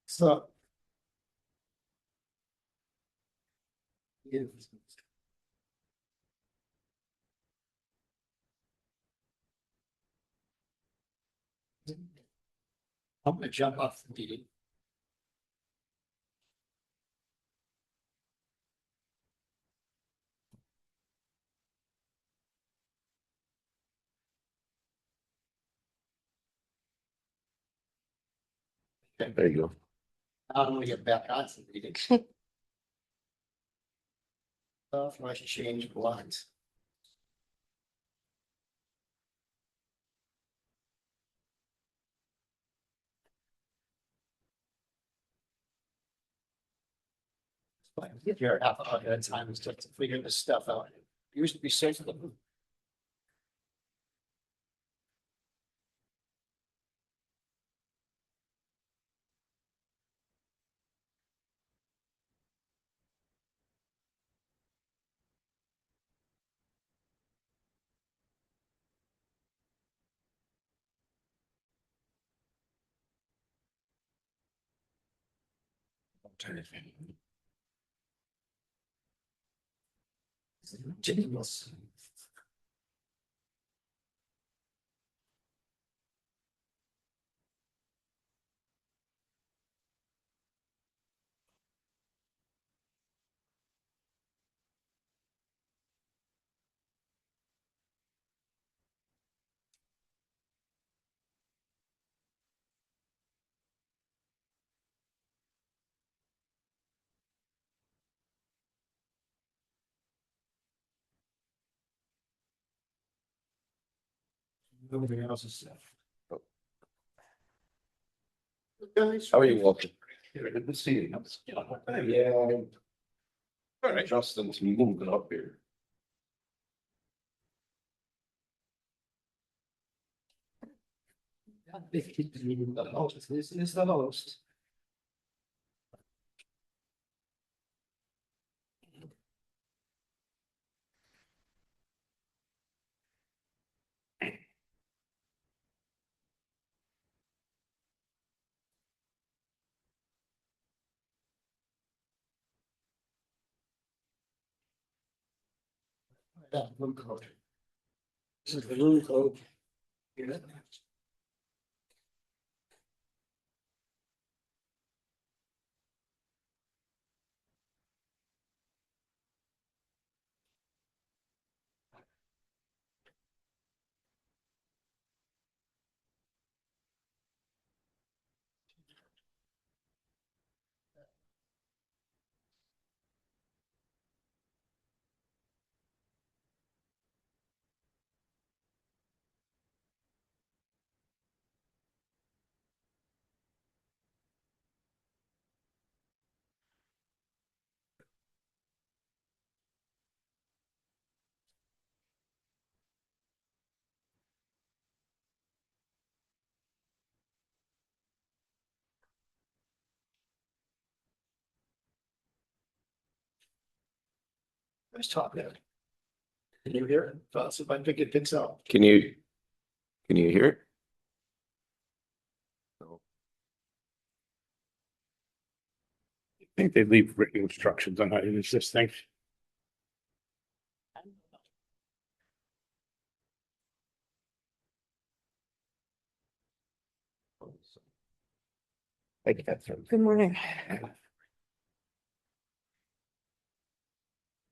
So. Yeah. I'm gonna jump off the meeting. There you go. I'm gonna get back on the meeting. I should change blinds. But you're half hour at a time is just to figure this stuff out. It used to be safe. Ridiculous. Everything else is stuff. Guys. How are you, Walter? Good to see you. Yeah. All right. Justin's moving up here. The host, this is the host. Yeah, room code. This is the room code. Yeah. Let's talk now. Can you hear it? Thoughts if I think it picks up. Can you hear it? No. I think they leave written instructions on how to use this thing. Thank you, Catherine. Good morning.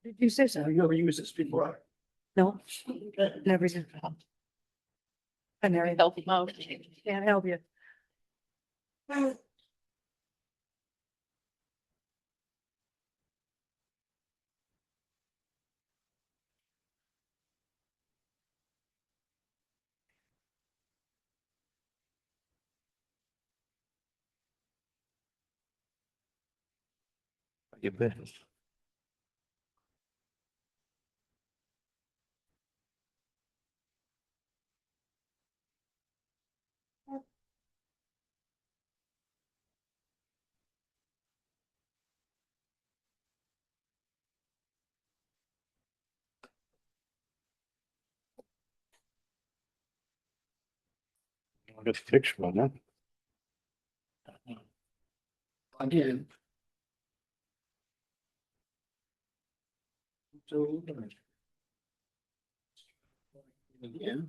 Did you say so? Have you ever used this before? No, never used it. I never help you out. Can't help you. You bet. I'll get the picture on that. Again. So. Again.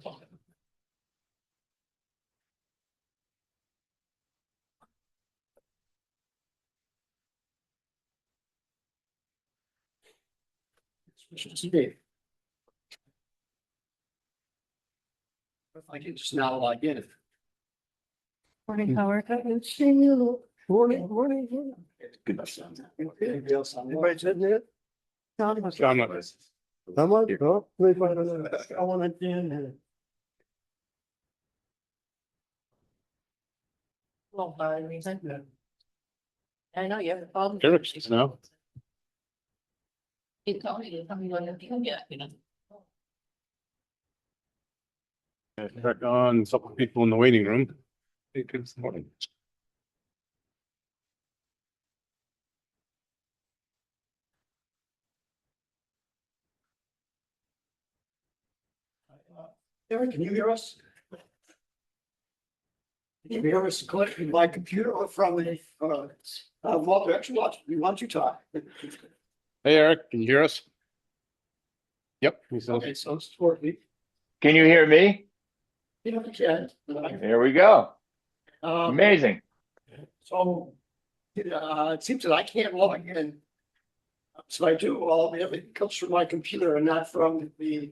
If I can just now log in. Morning, Howard. Morning, morning. Good. Anybody else on? Anybody sitting there? John, what- I'm on, oh, wait, I want to in. Well, by reason. I know you have a problem. Eric's, no? He told me to tell me what to do, yeah, you know. Check on a couple of people in the waiting room. Hey, good morning. Eric, can you hear us? Can you hear us clicking my computer or from the, Walter, actually, we want you to talk. Hey, Eric, can you hear us? Yep. he says. Okay, so it's for me. Can you hear me? You know, you can. There we go. Um, Amazing. So, it seems that I can't log in. So I do, all the everything comes from my computer and not from the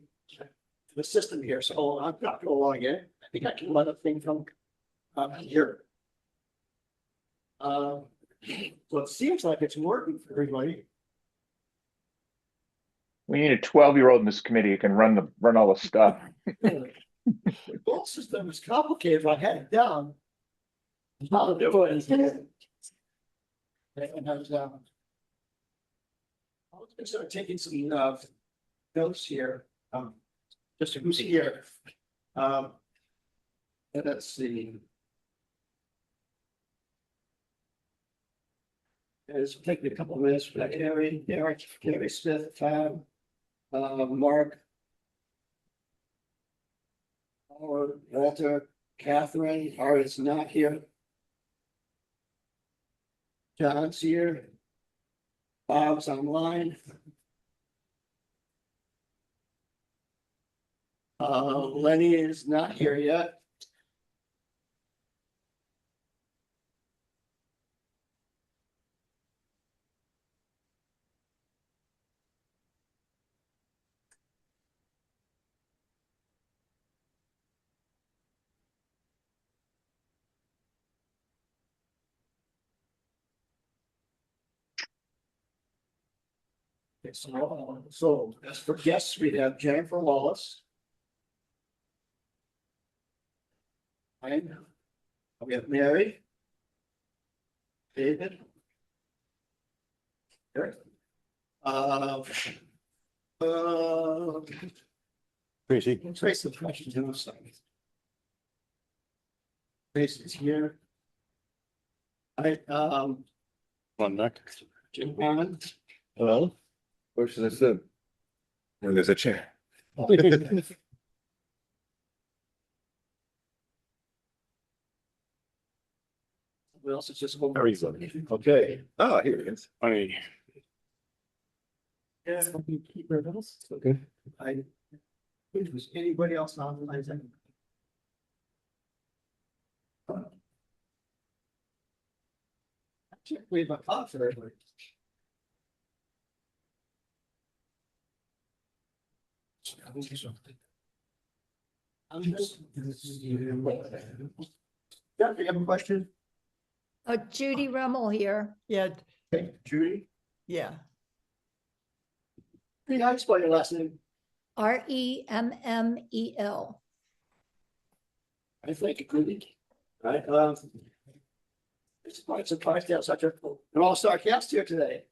system here, so I'm not gonna log in. I think I can let a thing from, here. So it seems like it's working for everybody. We need a 12-year-old in this committee who can run all the stuff. The whole system is complicated, if I had it down. How to do it. And I was, I was considering taking some, notes here, just who's here. And let's see. It's taking a couple of minutes for that. Gary Smith, Tab, Mark. Or Walter, Catherine, is not here. John's here. Bob's online. Lenny is not here yet. Okay, so as for guests, we have Jennifer Wallace. And we have Mary. David. Eric. Tracy. Tracy, questions in a second. Tracy's here. One back. Jim Hammond. Hello? Where should I sit? Where there's a chair. Who else is just? How are you, buddy? Okay. Oh, here it is. Funny. Yeah. Okay. Was anybody else on the line? We have a clock for everybody. I'm just. Yeah, do you have a question? Judy Rummel here. Yeah, Okay, Judy, yeah. can you spell your last name? Remmel. I think it could be. Right, it's quite surprised to have such an all-star cast here today.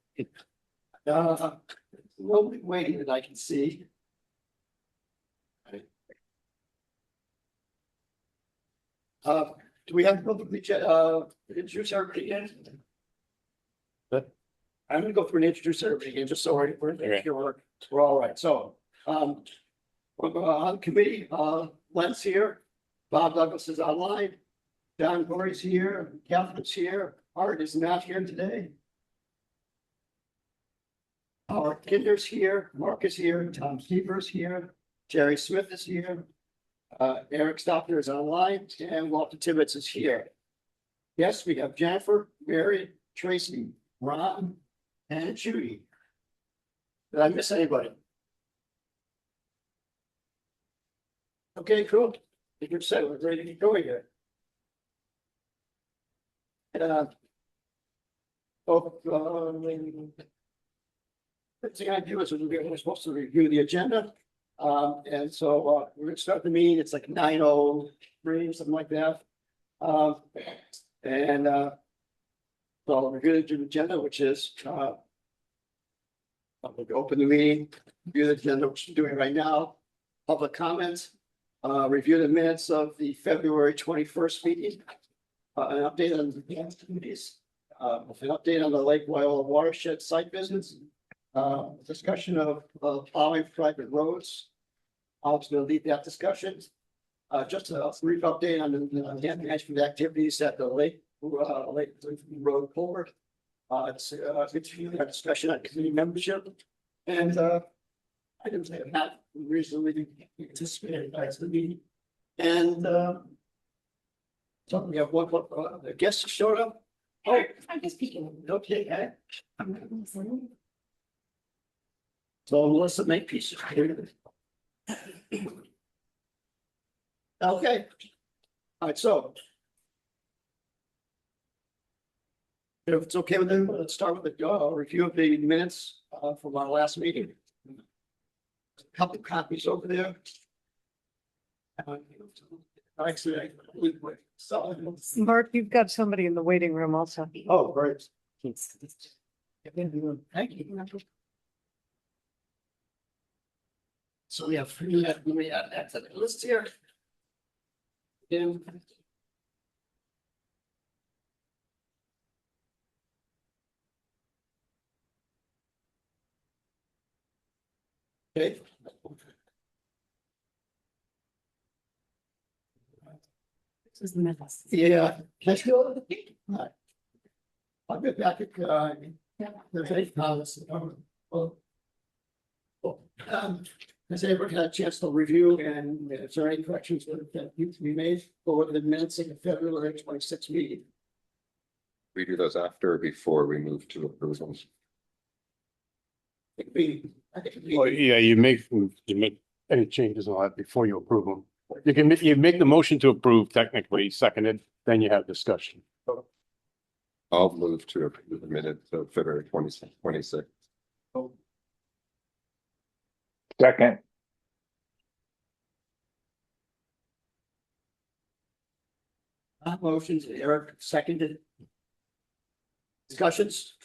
Nobody waiting that I can see. Do we have to publicly, introduce everybody again? Good. I'm gonna go through and introduce everybody again, just so we're Okay. we're all right, so, we're on committee, Len's here, Bob Douglas is online, John Corey's here, Catherine's here, Art is not here today. Our Kinder's here, Mark is here, Tom Seaver's here, Jerry Smith is here. Eric Stockner is online, and Walter Tibbetts is here. Yes, we have Jennifer, Mary, Tracy, Ron, and Judy. Did I miss anybody? Okay, cool. You're set, we're ready to get going here. First thing I do is we're supposed to review the agenda. And so we're gonna start the meeting. It's like 9:03, something like that. And so I'll review the agenda, which is I'm gonna open the meeting, review the agenda, which we're doing right now. Public comments, review the minutes of the February 21st meeting. An update on the activities, an update on the Lake Wyola watershed site visits. Discussion of plowing private roads. I was gonna lead that discussion. Just a brief update on the management activities at the Lake Road Culvert. It's a discussion on committee membership and items that have not recently participated in the meeting. And so we have one guest showed up. Oh, I'm just speaking. okay. So Melissa make pieces. Okay. All right, so. If it's okay with them, let's start with the review of the minutes from our last meeting. A couple of copies over there. Actually, so, Mark, you've got somebody in the waiting room also. oh, great. Thank you. So we have, let me add that to the list here. Okay. This is the minutes. Yeah. Let's go. All right. I'll get back at, there's any comments. Has everyone had a chance to review and is there any corrections that need to be made for the minutes of the February 26th meeting? We do those after or before we move to approvals. I think Well, yeah, you make any changes on that before you approve them. You make the motion to approve technically seconded, then you have discussion. I'll move to approve the minutes of February 26th. Second, Motions, Eric seconded. Discussions?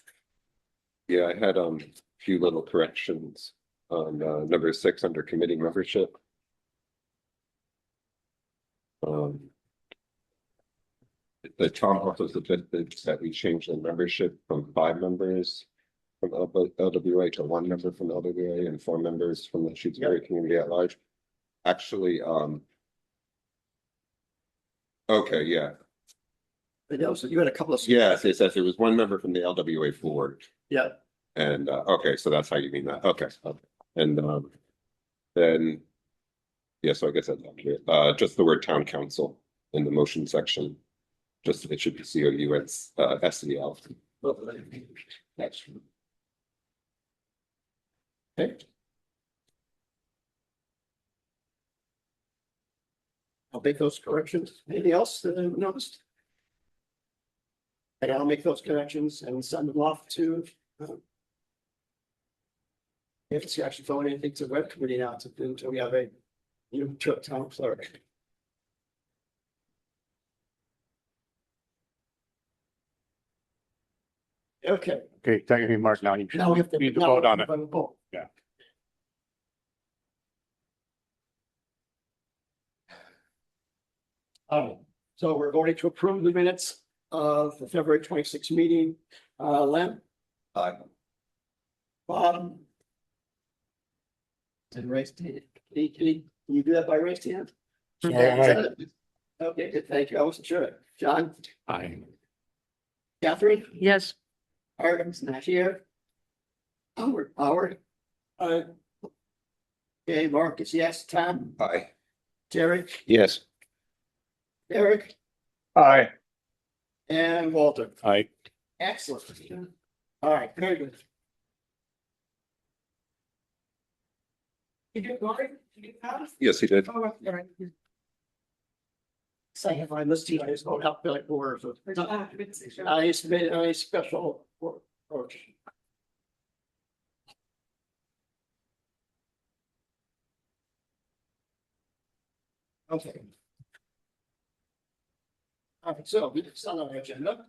Yeah, I had a few little corrections on number 6 under committee membership. The Tom also suggested that we change the membership from 5 members from LWA to 1 member from LWA and 4 members from the Shutesbury community at large. Actually, okay, yeah. But also, you had a couple of. Yes, it says there was 1 member from the LWA 4. Yeah. And okay, so that's how you mean that. Okay. And then, yeah, so I guess that's accurate. Just the word town council in the motion section. Just it should be COUNSEL. That's true. Okay. I'll make those corrections. Anything else that I noticed? And I'll make those corrections and send them off to. If it's actually throwing anything to the web committee now to do until we have a new town clerk. Okay. Okay, technically, Mark, now you Now we have to. need to vote on it. Vote. Yeah. So we're voting to approve the minutes of the February 26th meeting. Len? Aye. Bob? And raise hand. Can you do that by raised hand? Aye. Okay, good, thank you. I wasn't sure. John? Aye. Catherine, Yes. Arden's not here. Howard. Okay, Marcus, yes, Tom, Aye. Terry, Yes. Eric, Aye. and Walter. Aye. Excellent. All right, very good. You get Marty? You get Tom? Yes, he did. Oh, all right. So I have my list here, I just don't have like words. I submitted a special approach. Okay. All right, so it's on our agenda.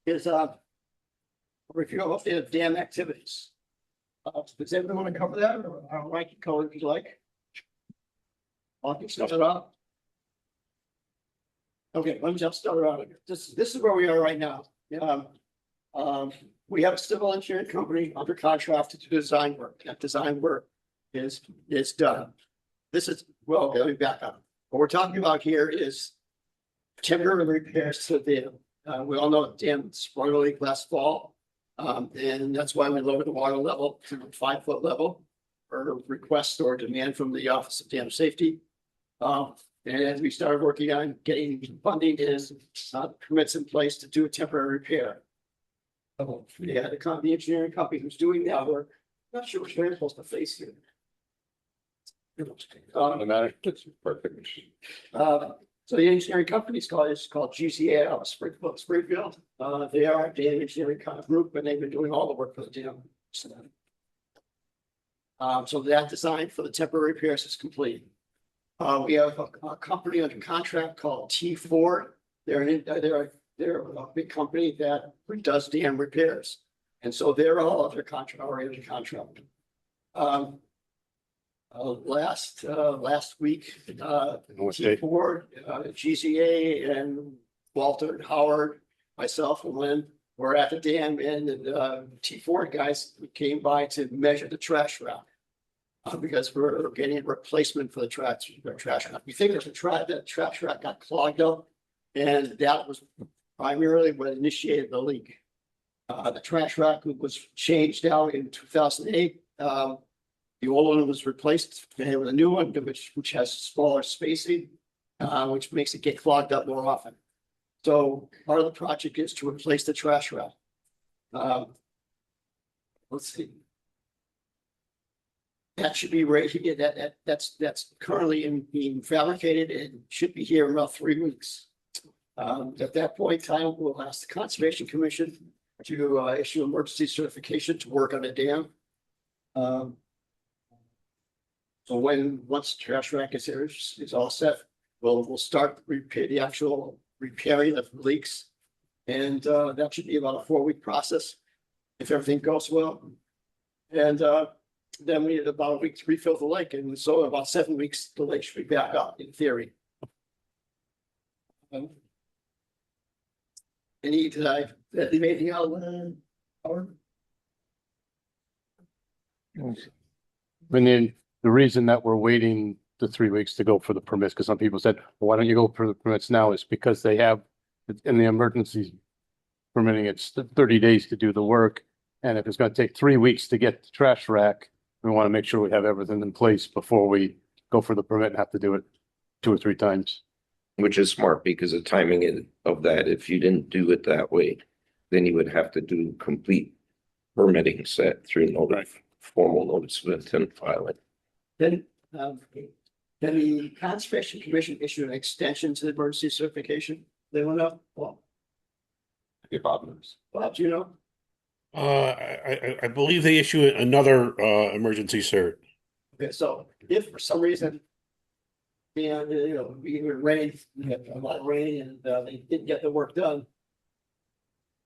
Is review of the dam activities. Does everyone want to cover that or I can cover it if you like? I can start it off. Okay, let me just start out. This is where we are right now. We have a civil engineering company under contract to do design work. That design work is done. This is, well, let me back up. What we're talking about here is temporary repairs to the dam. We all know the dam sprung a leak last fall. And that's why we lowered the water level to 5-foot level or request or demand from the Office of Dam Safety. And as we started working on getting funding is permits in place to do a temporary repair. Yeah, the engineering company who's doing that work, not sure which way I'm supposed to face here. No matter. Perfect. So the engineering company is called GCA out of Springfield. They are a dam engineering kind of group, and they've been doing all the work for the dam. So that design for the temporary repairs is complete. We have a company under contract called T4. They're a big company that does dam repairs. And so they're all under contract, already under contract. Last week, T4, GCA and Walter and Howard, myself and Lynn were at the dam and the T4 guys came by to measure the trash route. Because we're getting a replacement for the trash route. We think that trash route got clogged up and that was primarily what initiated the leak. The trash rack was changed out in 2008. The old one was replaced with a new one, which has smaller spacing, which makes it get clogged up more often. So part of the project is to replace the trash rack. Let's see. That should be right here. That's currently being fabricated and should be here in about 3 weeks. At that point in time, we'll ask the Conservation Commission to issue emergency certification to work on the dam. So once the trash rack is all set, we'll start the actual repairing of leaks. And that should be about a 4-week process if everything goes well. And then we need about a week to refill the lake, and so about 7 weeks, the lake should be back up in theory. Anything else? Howard? And then the reason that we're waiting the 3 weeks to go for the permits, because some people said, well, why don't you go for the permits now? Is because they have in the emergency permitting, it's 30 days to do the work. And if it's going to take 3 weeks to get the trash rack, we want to make sure we have everything in place before we go for the permit and have to do it 2 or 3 times. Which is smart because the timing of that, if you didn't do it that way, then you would have to do complete permitting set through notice, formal notice of intent filing. Then the Conservation Commission issued an extension to the emergency certification. They went up. Well, Okay, Bob knows. Bob, do you know? I believe they issue another emergency cert. Okay, so if for some reason, and we were rain, we had a lot of rain, and they didn't get the work done.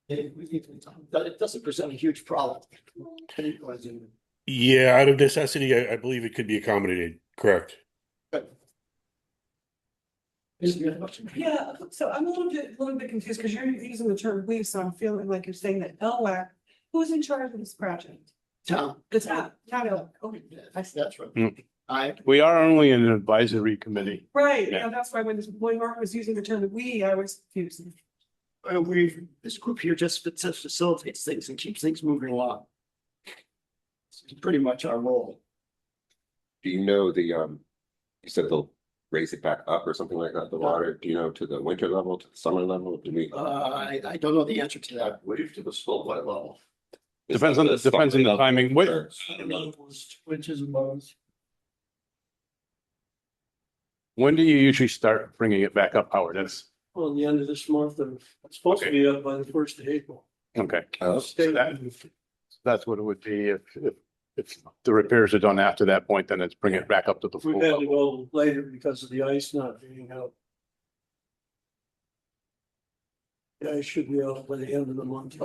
It doesn't present a huge problem. Yeah, out of necessity, I believe it could be accommodated. Correct. Yeah, so I'm a little bit confused because you're using the term we, so I'm feeling like you're saying that LWAC, who's in charge of this project? Tom. The town, LWAC. Okay. That's right. Mm. We are only an advisory committee. Right, Yeah. and that's why when Mark was using the term we, I was confused. this group here just facilitates things and keeps things moving along. It's pretty much our role. Do you know you said they'll raise it back up or something like that, the water, do you know, to the winter level, to the summer level? Do we? I don't know the answer to that. What if to the slope level? Depends on the timing. What, Which is above. when do you usually start bringing it back up, Howard? That's, Well, the end of this month, and it's supposed to be up by the 1st of April. okay. Oh. So that's what it would be if the repairs are done after that point, then it's bring it back up to the full We've had to level. go later because of the ice not being out. Yeah, it should be out by the end of the month.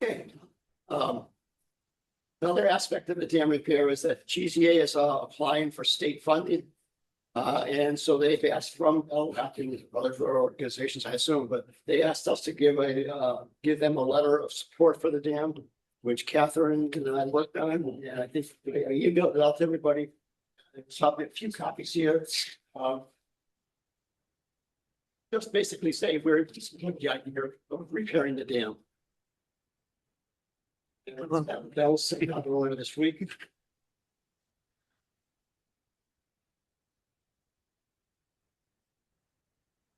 Okay. Another aspect of the dam repair is that GZA is applying for state funding. And so they've asked from LWAC and other organizations, I assume, but they asked us to give them a letter of support for the dam, which Catherine and I worked on, and I think you emailed it out to everybody. There's probably a few copies here. Just basically say we're just the idea of repairing the dam. That was sent out earlier this week.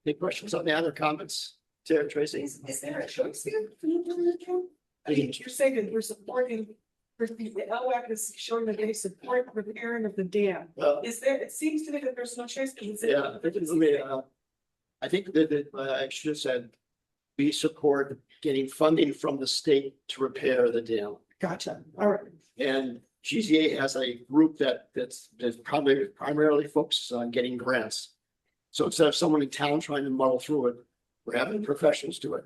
Any questions on the other comments? Sarah, Tracy? Is there a choice here? I think you're saying that we're supporting, the LWAC is showing that they support repairing of the dam. Is there, it seems to me that there's no choice. Yeah, I think that I should have said, we support getting funding from the state to repair the dam. Gotcha, all right. And GZA has a group that's primarily focuses on getting grants. So instead of someone in town trying to muddle through it, we're having professionals do it.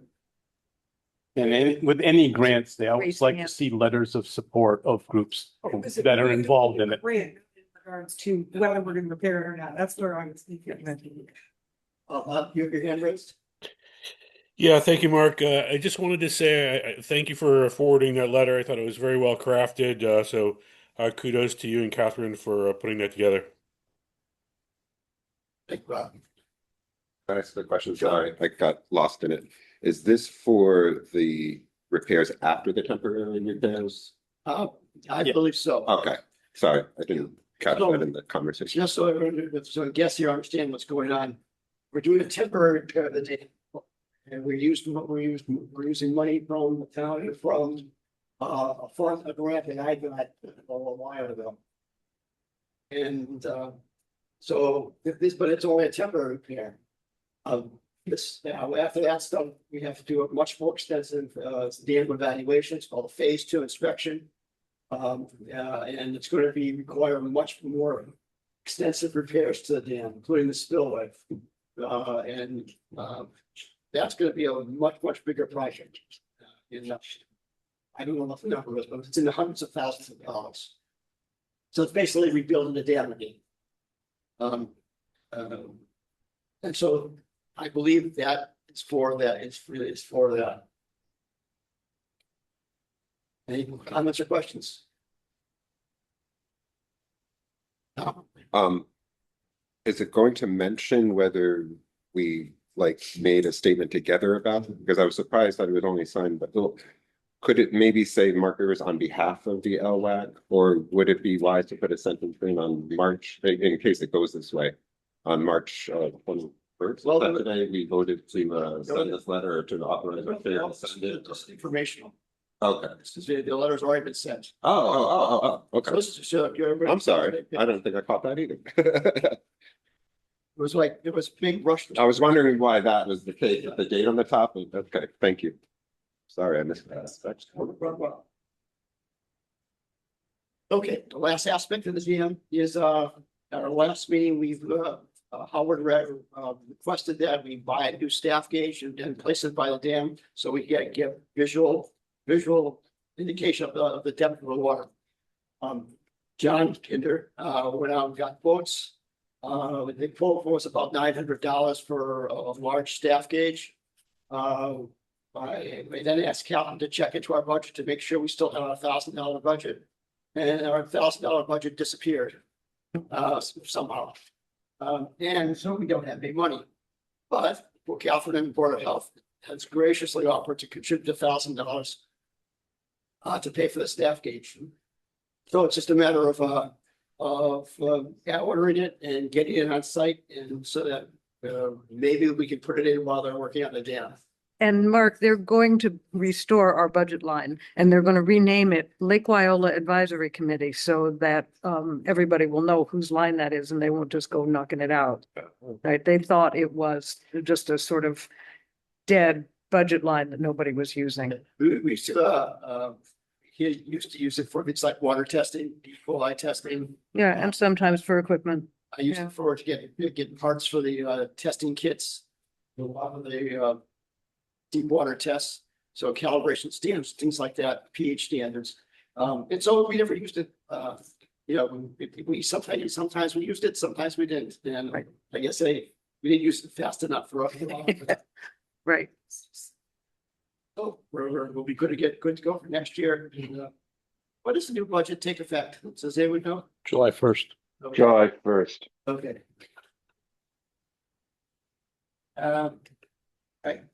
And with any grants, they always Raise like to hand. see letters of support of groups that are involved in it. Grant in regards to whether we're gonna repair it or not, that's where I was thinking. Your hand raised? Yeah, thank you, Mark. I just wanted to say thank you for forwarding that letter. I thought it was very well crafted. So kudos to you and Catherine for putting that together. Thank you, Rob. Can I ask the question? Sorry, I got lost in it. Is this for the repairs after the temporary repairs? I believe so. Okay, sorry, I didn't catch that in the conversation. Just so everyone, so I guess you understand what's going on. We're doing a temporary repair of the dam. And we're using money from the town and from a fund, a grant that I got a while ago. And so but it's only a temporary repair. After that stuff, we have to do a much more extensive dam evaluation. It's called a phase 2 inspection. And it's going to require much more extensive repairs to the dam, including the spillway. That's going to be a much bigger project. I don't know what the number is, but it's in the hundreds of thousands of dollars. So it's basically rebuilding the dam again. And so I believe that it's for that. It's for that. Any comments or questions? No. Is it going to mention whether we made a statement together about it? Because I was surprised that it was only signed, but could it maybe say markers on behalf of the LWAC, or would it be wise to put a sentence in on March, in case it goes this way, on March 21st? Well, today we voted to send this letter to authorize the chair to send it. Just informational. Okay. The letter's already been sent. Okay. So this is, you're- I'm sorry. I don't think I caught that either. It was like, it was big rush. I was wondering why that was the case, with the date on the top. Okay, thank you. Sorry, I missed that. Okay, the last aspect of the dam is, at our last meeting, Howard requested that we buy a new staff gauge and place it by the dam, so we get visual indication of the depth of the water. John Kinder, went out and got quotes. The quote was about $900 for a large staff gauge. I then asked Calvin to check into our budget to make sure we still had a $1,000 budget. And our $1,000 budget disappeared somehow. And so we don't have any money. But Catherine and Board of Health has graciously offered to contribute $1,000 to pay for the staff gauge. So it's just a matter of ordering it and getting it on site, and so that maybe we can put it in while they're working on the dam. And Mark, they're going to restore our budget line and they're going to rename it Lake Wyola Advisory Committee so that everybody will know whose line that is and they won't just go knocking it out. Right? They thought it was just a sort of dead budget line that nobody was using. We still, he used to use it for things like water testing, E. coli testing. Yeah, and sometimes for equipment. I used Yeah. it for getting parts for the testing kits. A lot of the deep water tests, so calibration standards, things like that, pH standards. And so we never used it, we sometimes we used it, sometimes we didn't. And Right. I guess we didn't use it fast enough for us. Right. So we'll be good to go for next year. And, when does the new budget take effect? Does anyone know? July 1st. Okay. July 1st. Okay. Right.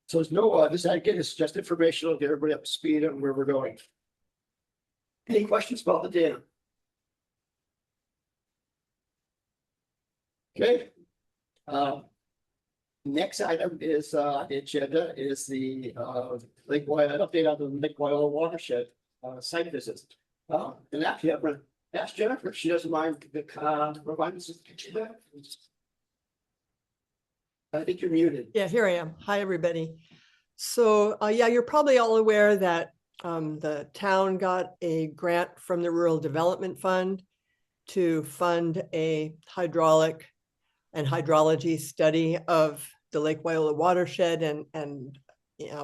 So there's no, this again is just informational, get everybody up to speed on where we're going. Any questions about the dam? Okay. Next item is, the agenda is the, Lake Wyola, update on the Lake Wyola watershed, site visits. And actually, I'm gonna ask Jennifer if she doesn't mind, providing us with a picture there. I think you're muted. Yeah, here I am. Hi, everybody. So, yeah, you're probably all aware that the town got a grant from the Rural Development Fund to fund a hydraulic and hydrology study of the Lake Wyola watershed, and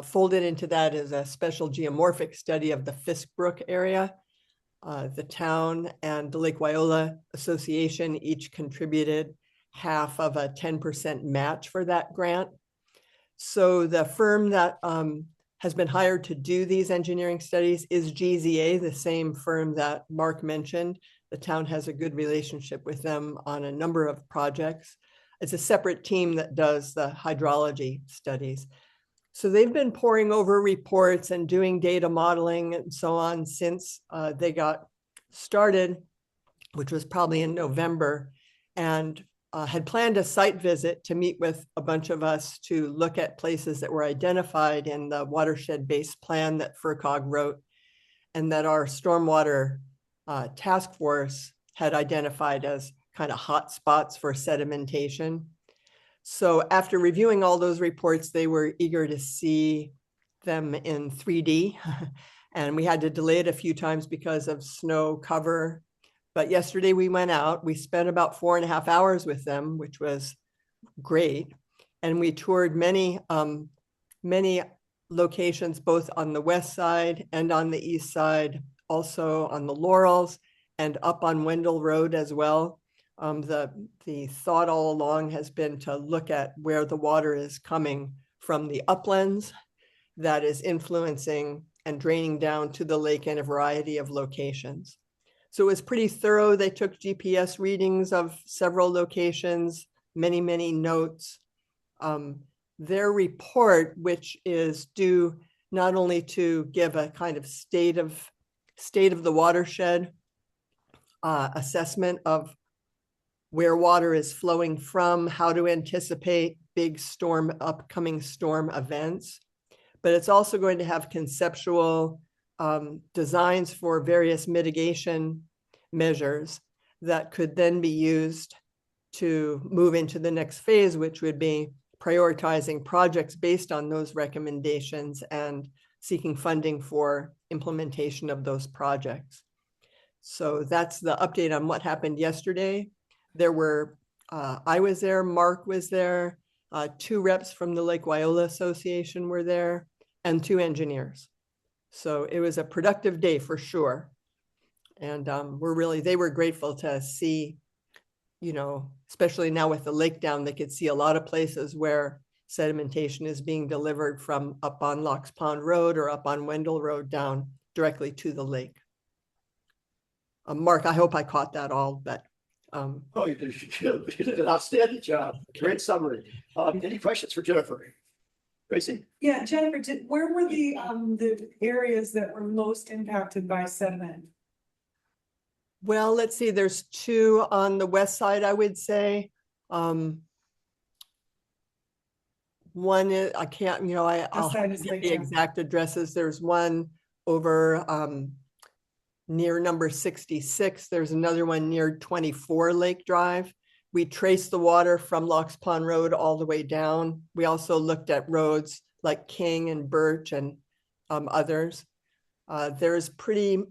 folded into that is a special geomorphic study of the Fisk Brook area. The town and the Lake Wyola Association each contributed half of a 10% match for that grant. So the firm that has been hired to do these engineering studies is GZA, the same firm that Mark mentioned. The town has a good relationship with them on a number of projects. It's a separate team that does the hydrology studies. So they've been poring over reports and doing data modeling and so on since they got started, which was probably in November, and had planned a site visit to meet with a bunch of us to look at places that were identified in the watershed-based plan that FERCog wrote and that our stormwater task force had identified as kind of hot spots for sedimentation. So after reviewing all those reports, they were eager to see them in 3D. And we had to delay it a few times because of snow cover. But yesterday we went out, we spent about 4.5 hours with them, which was great. And we toured many locations, both on the west side and on the east side, also on the Laurels and up on Wendell Road as well. The thought all along has been to look at where the water is coming from the uplands that is influencing and draining down to the lake in a variety of locations. So it was pretty thorough. They took GPS readings of several locations, many, many notes. Their report, which is due not only to give a kind of state of the watershed assessment of where water is flowing from, how to anticipate big upcoming storm events, but it's also going to have conceptual designs for various mitigation measures that could then be used to move into the next phase, which would be prioritizing projects based on those recommendations and seeking funding for implementation of those projects. So that's the update on what happened yesterday. There were, I was there, Mark was there, 2 reps from the Lake Wyola Association were there, and 2 engineers. So it was a productive day for sure. And they were grateful to see, especially now with the lake down, they could see a lot of places where sedimentation is being delivered from up on Locks Pond Road or up on Wendell Road down directly to the lake. Mark, I hope I caught that all, but Oh, you did an outstanding job. Great summary. Any questions for Jennifer? Tracy? Yeah, Jennifer, where were the areas that were most impacted by sediment? Well, let's see, there's two on the west side, I would say. One is, I can't, I'll side have is to get Lake the Town. exact addresses. There's one over near number 66. There's another one near 24 Lake Drive. We traced the water from Locks Pond Road all the way down. We also looked at roads like King and Birch and others. There's pretty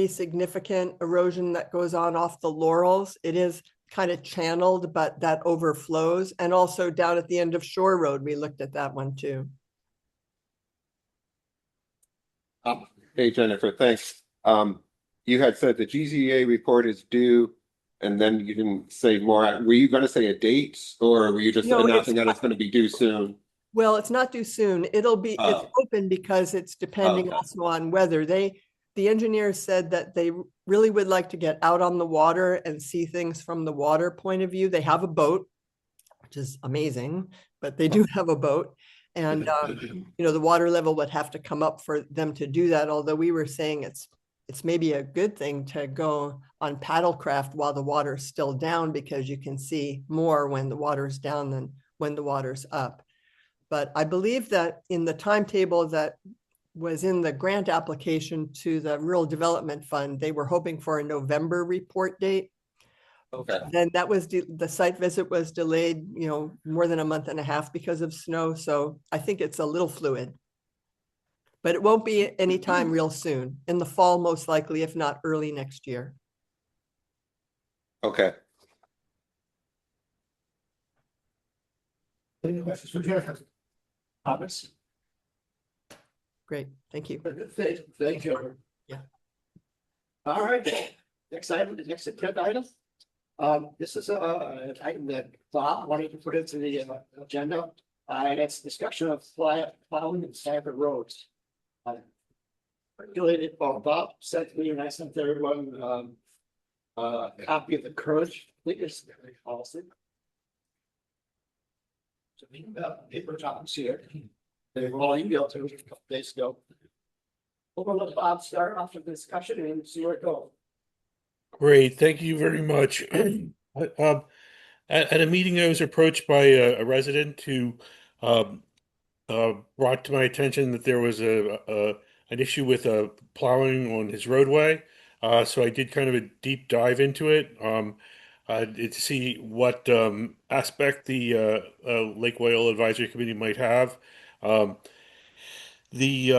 significant erosion that goes on off the Laurels. It is kind of channeled, but that overflows. And also down at the end of Shore Road, we looked at that one too. Hey, Jennifer, thanks. You had said the GZA report is due, and then you didn't say more. Were you gonna say a date, or were you just No, announcing that it's gonna be due soon? Well, it's not due soon. It'll be, it's Oh. open because it's depending Okay. also on weather. The engineers said that they really would like to get out on the water and see things from the water point of view. They have a boat, which is amazing, but they do have a boat. And, the water level would have to come up for them to do that. Although we were saying it's maybe a good thing to go on paddlecraft while the water's still down, because you can see more when the water's down than when the water's up. But I believe that in the timetable that was in the grant application to the Rural Development Fund, they were hoping for a November report date. Okay. Then that was, the site visit was delayed, more than a month and a half because of snow. So I think it's a little fluid. But it won't be anytime real soon. In the fall, most likely, if not early next year. Okay. Any questions for Jennifer? Comments? Great, thank you. Thank you. Yeah. All right, next item, the next agenda item. This is an item that Bob wanted to put into the agenda. And it's discussion of plowing and Sanford roads. Regulated, Bob sent me and I sent everyone a copy of the current latest policy. So we have paper copies here. They were all emailed to us a couple days ago. We're gonna let Bob start off the discussion and see where it goes. Great, thank you very much. At a meeting, I was approached by a resident who brought to my attention that there was an issue with plowing on his roadway. So I did kind of a deep dive into it to see what aspect the Lake Wyola Advisory Committee might have. The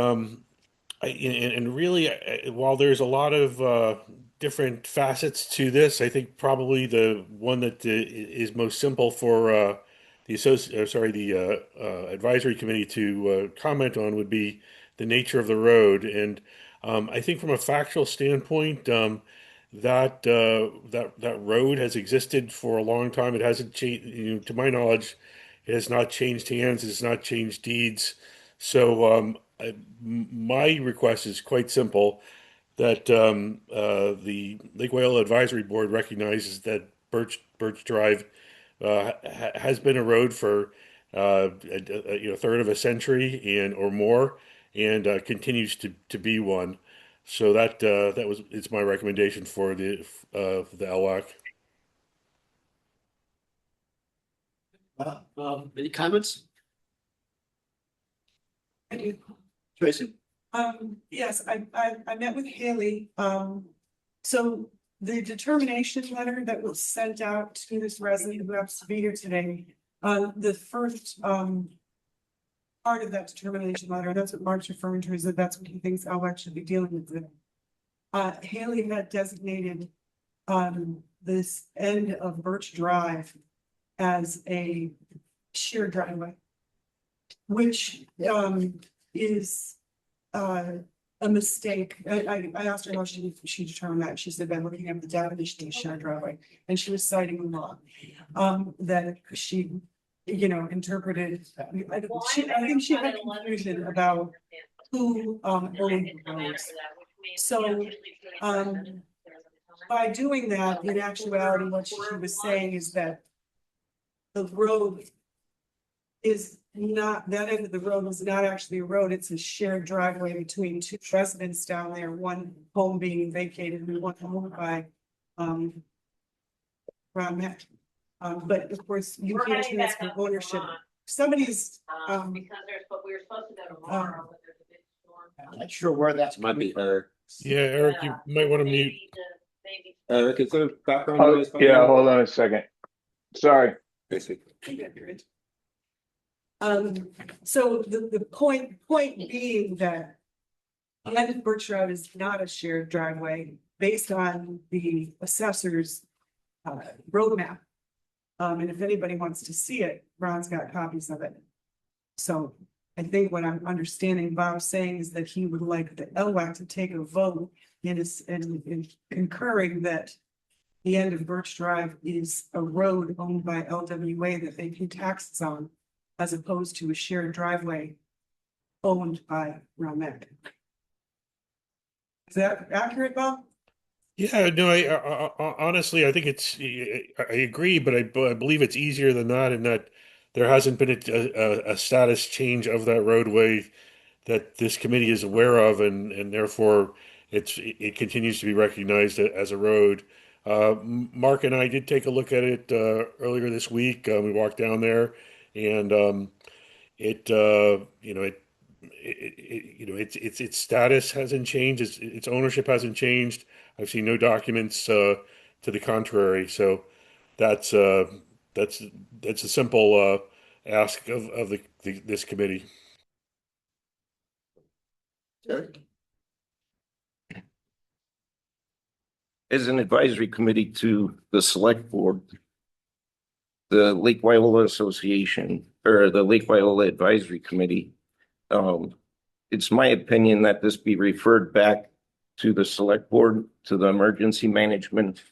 and really, while there's a lot of different facets to this, I think probably the one that is most simple for the advisory committee to comment on would be the nature of the road. And I think from a factual standpoint, that road has existed for a long time. It hasn't changed, to my knowledge, it has not changed hands. It has not changed deeds. So my request is quite simple, that the Lake Wyola Advisory Board recognizes that Birch Drive has been a road for a third of a century and or more, and continues to be one. So it's my recommendation for the LWAC. Any comments? I do. Tracy? Yes, I met with Haley. So the determination letter that was sent out to this resident who happens to be here today, the first part of that determination letter, that's what Mark's referring to, is that that's what he thinks LWAC should be dealing with. Haley had designated this end of Birch Drive as a sheer driveway, which is a mistake. I asked her how she determined that. She said by looking at the definition of shared driveway, and she was citing the law that she, interpreted. I think she had confusion about who owned the roads. So by doing that, in actuality, what she was saying is that the road is not, that end of the road was not actually a road, it's a shared driveway between two residents down there, one home being vacated and one owned by, Ron Mack. But of course, you can't transfer ownership. Somebody's, Because there's, but we were supposed to go tomorrow, but there's a big storm. I'm not sure where that's. Might be Eric. Yeah, Eric, you might want to mute. Maybe. Eric, is there background Oh, noise? by yeah, you? hold on a second. Sorry. Basically. So the point being that the end of Birch Road is not a shared driveway based on the assessor's roadmap. And if anybody wants to see it, Ron's got copies of it. So I think what I'm understanding Bob saying is that he would like the LWAC to take a vote in concurring that the end of Birch Drive is a road owned by LWA that they pay taxes on, as opposed to a shared driveway owned by Ramek. Is that accurate, Bob? Yeah, no, honestly, I think I agree, but I believe it's easier than that, in that there hasn't been a status change of that roadway that this committee is aware of, and therefore it continues to be recognized as a road. Mark and I did take a look at it earlier this week. We walked down there, and its status hasn't changed. Its ownership hasn't changed. I've seen no documents to the contrary. So that's uh, that's that's a simple ask of this committee. Eric? As an advisory committee to the select board, the Lake Wyola Association, or the Lake Wyola Advisory Committee, it's my opinion that this be referred back to the select board, to the emergency management,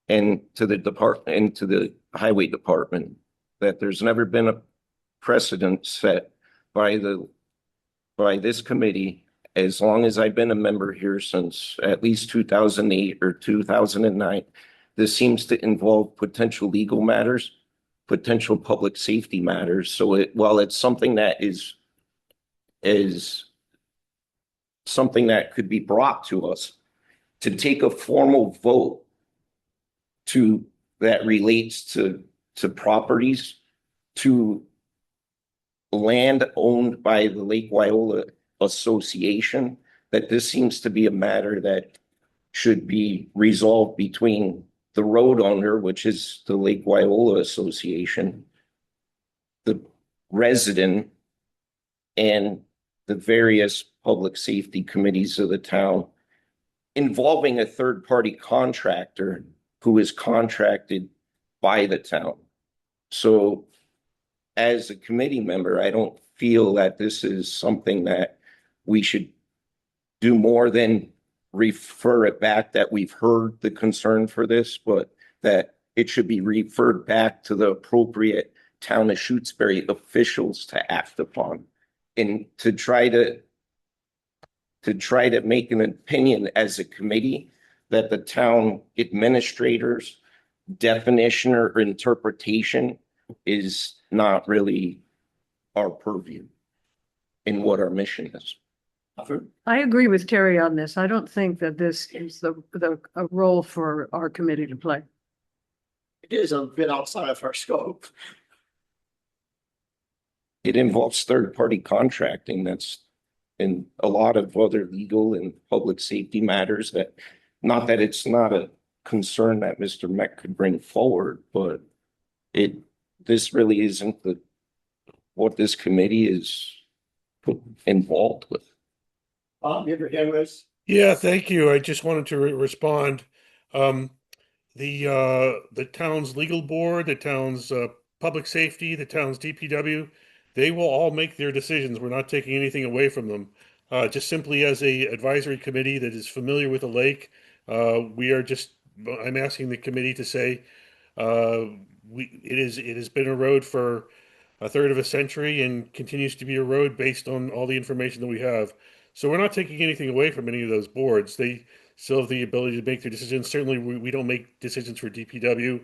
and to the department, and to the highway department, that there's never been a precedent set by this committee, as long as I've been a member here since at least 2008 or 2009. This seems to involve potential legal matters, potential public safety matters. So while it's something that is something that could be brought to us, to take a formal vote that relates to properties, to land owned by the Lake Wyola Association, that this seems to be a matter that should be resolved between the road owner, which is the Lake Wyola Association, the resident, and the various public safety committees of the town, involving a third-party contractor who is contracted by the town. So as a committee member, I don't feel that this is something that we should do more than refer it back, that we've heard the concern for this, but that it should be referred back to the appropriate town of Shutesbury officials to act upon, and to try to make an opinion as a committee that the town administrator's definition or interpretation is not really our purview in what our mission is. I agree with Terry on this. I don't think that this is a role for our committee to play. It is a bit outside of our scope. It involves third-party contracting. That's in a lot of other legal and public safety matters, that, not that it's not a concern that Mr. Meck could bring forward, but this really isn't what this committee is involved with. You ever hear this? Yeah, thank you. I just wanted to respond. The town's legal board, the town's public safety, the town's DPW, they will all make their decisions. We're not taking anything away from them. Just simply as a advisory committee that is familiar with the lake, I'm asking the committee to say, it has been a road for a third of a century and continues to be a road based on all the information that we have. So we're not taking anything away from any of those boards. They still have the ability to make their decisions. Certainly, we don't make decisions for DPW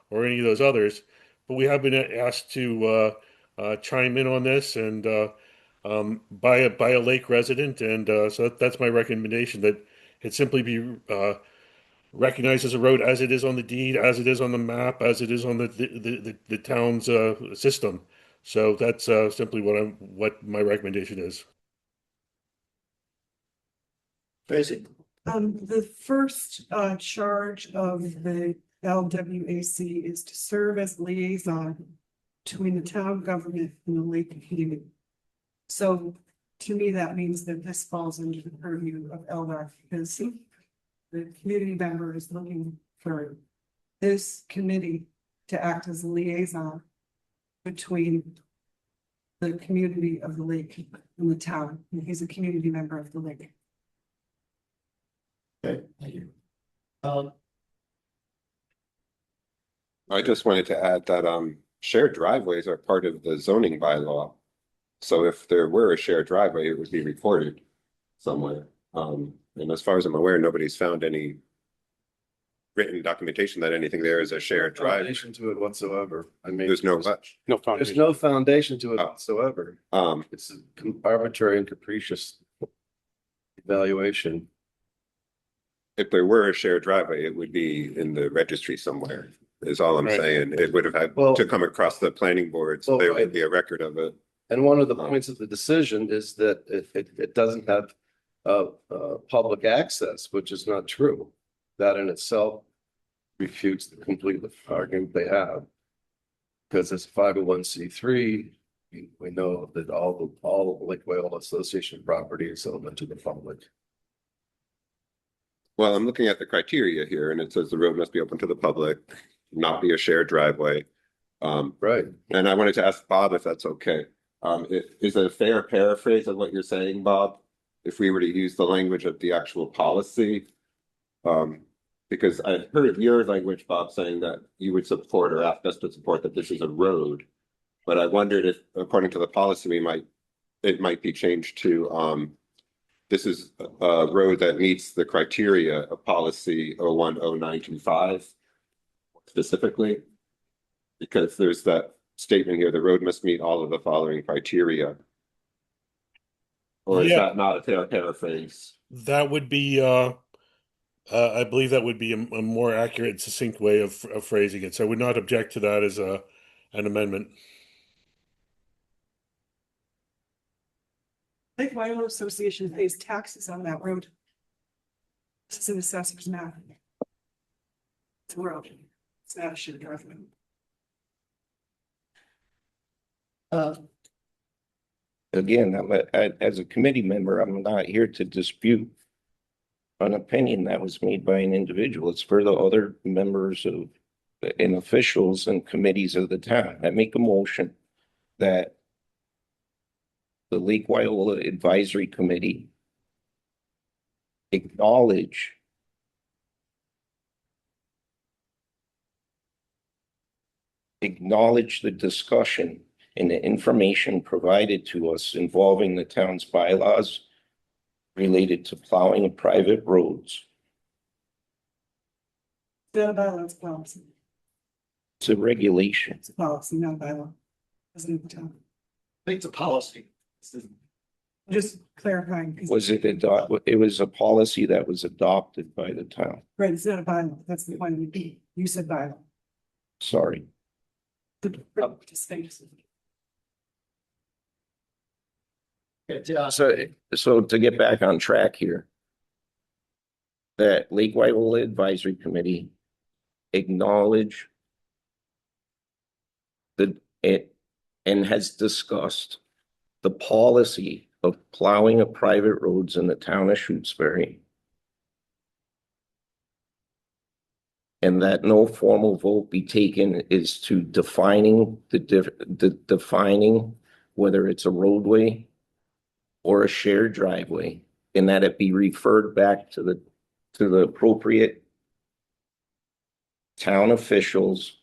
or any of those others, but we have been asked to chime in on this and by a lake resident, and so that's my recommendation, that it simply be recognized as a road as it is on the deed, as it is on the map, as it is on the town's system. So that's simply what my recommendation is. Basic. The first charge of the LWAC is to serve as liaison between the town government and the lake community. So to me, that means that this falls into the purview of LDAR, because the community member is looking for this committee to act as a liaison between the community of the lake and the town. And he's a community member of the lake. Okay, thank you. I just wanted to add that shared driveways are part of the zoning bylaw. So if there were a shared driveway, it would be recorded somewhere. And as far as I'm aware, nobody's found any written documentation that anything there is a shared driveway. Foundation to it whatsoever. I mean, There's no much. No there's foundation. no foundation to it Oh. whatsoever. Um, It's arbitrary and capricious evaluation. if there were a shared driveway, it would be in the registry somewhere, is all I'm Right. saying. It would have had Well- to come across the planning board, so Well, there I- would be a record of it. And one of the points of the decision is that it doesn't have public access, which is not true. That in itself refutes the complete argument they have. Because it's 501(c)(3), we know that all the Lake Wyola Association property is open to the public. Well, I'm looking at the criteria here and it says the road must be open to the public, not be a shared driveway. Right. And I wanted to ask Bob if that's okay. Is it a fair paraphrase of what you're saying, Bob? If we were to use the language of the actual policy? Because I heard your language, Bob, saying that you would support or ask us to support that this is a road. But I wondered if, according to the policy, it might be changed to, this is a road that meets the criteria of policy 010925 specifically. Because there's that statement here, the road must meet all of the following criteria. Or is Yeah. that not a fair paraphrase? That would be, I believe that would be a more accurate and succinct way of phrasing it. So I would not object to that as an amendment. Lake Wyola Association pays taxes on that road. This is an assessor's map. It's a road. It's not a shared driveway. Again, as a committee member, I'm not here to dispute an opinion that was made by an individual. It's for the other members of and officials and committees of the town. I make a motion that the Lake Wyola Advisory Committee acknowledge the discussion and the information provided to us involving the town's bylaws related to plowing of private roads. It's not a bylaw, it's a policy. It's a regulation. It's a policy, not a bylaw. Doesn't it, Tom? I think it's a policy. Just clarifying. 'Cause- Was it it was a policy that was adopted by the town. Right, it's not a bylaw. That's the point of the B. You said bylaw. Sorry. The participation. So to get back on track here. That Lake Wyola Advisory Committee acknowledge it and has discussed the policy of plowing of private roads in the town of Shutesbury. And that no formal vote be taken is to defining defining whether it's a roadway or a shared driveway, and that it be referred back to the appropriate town officials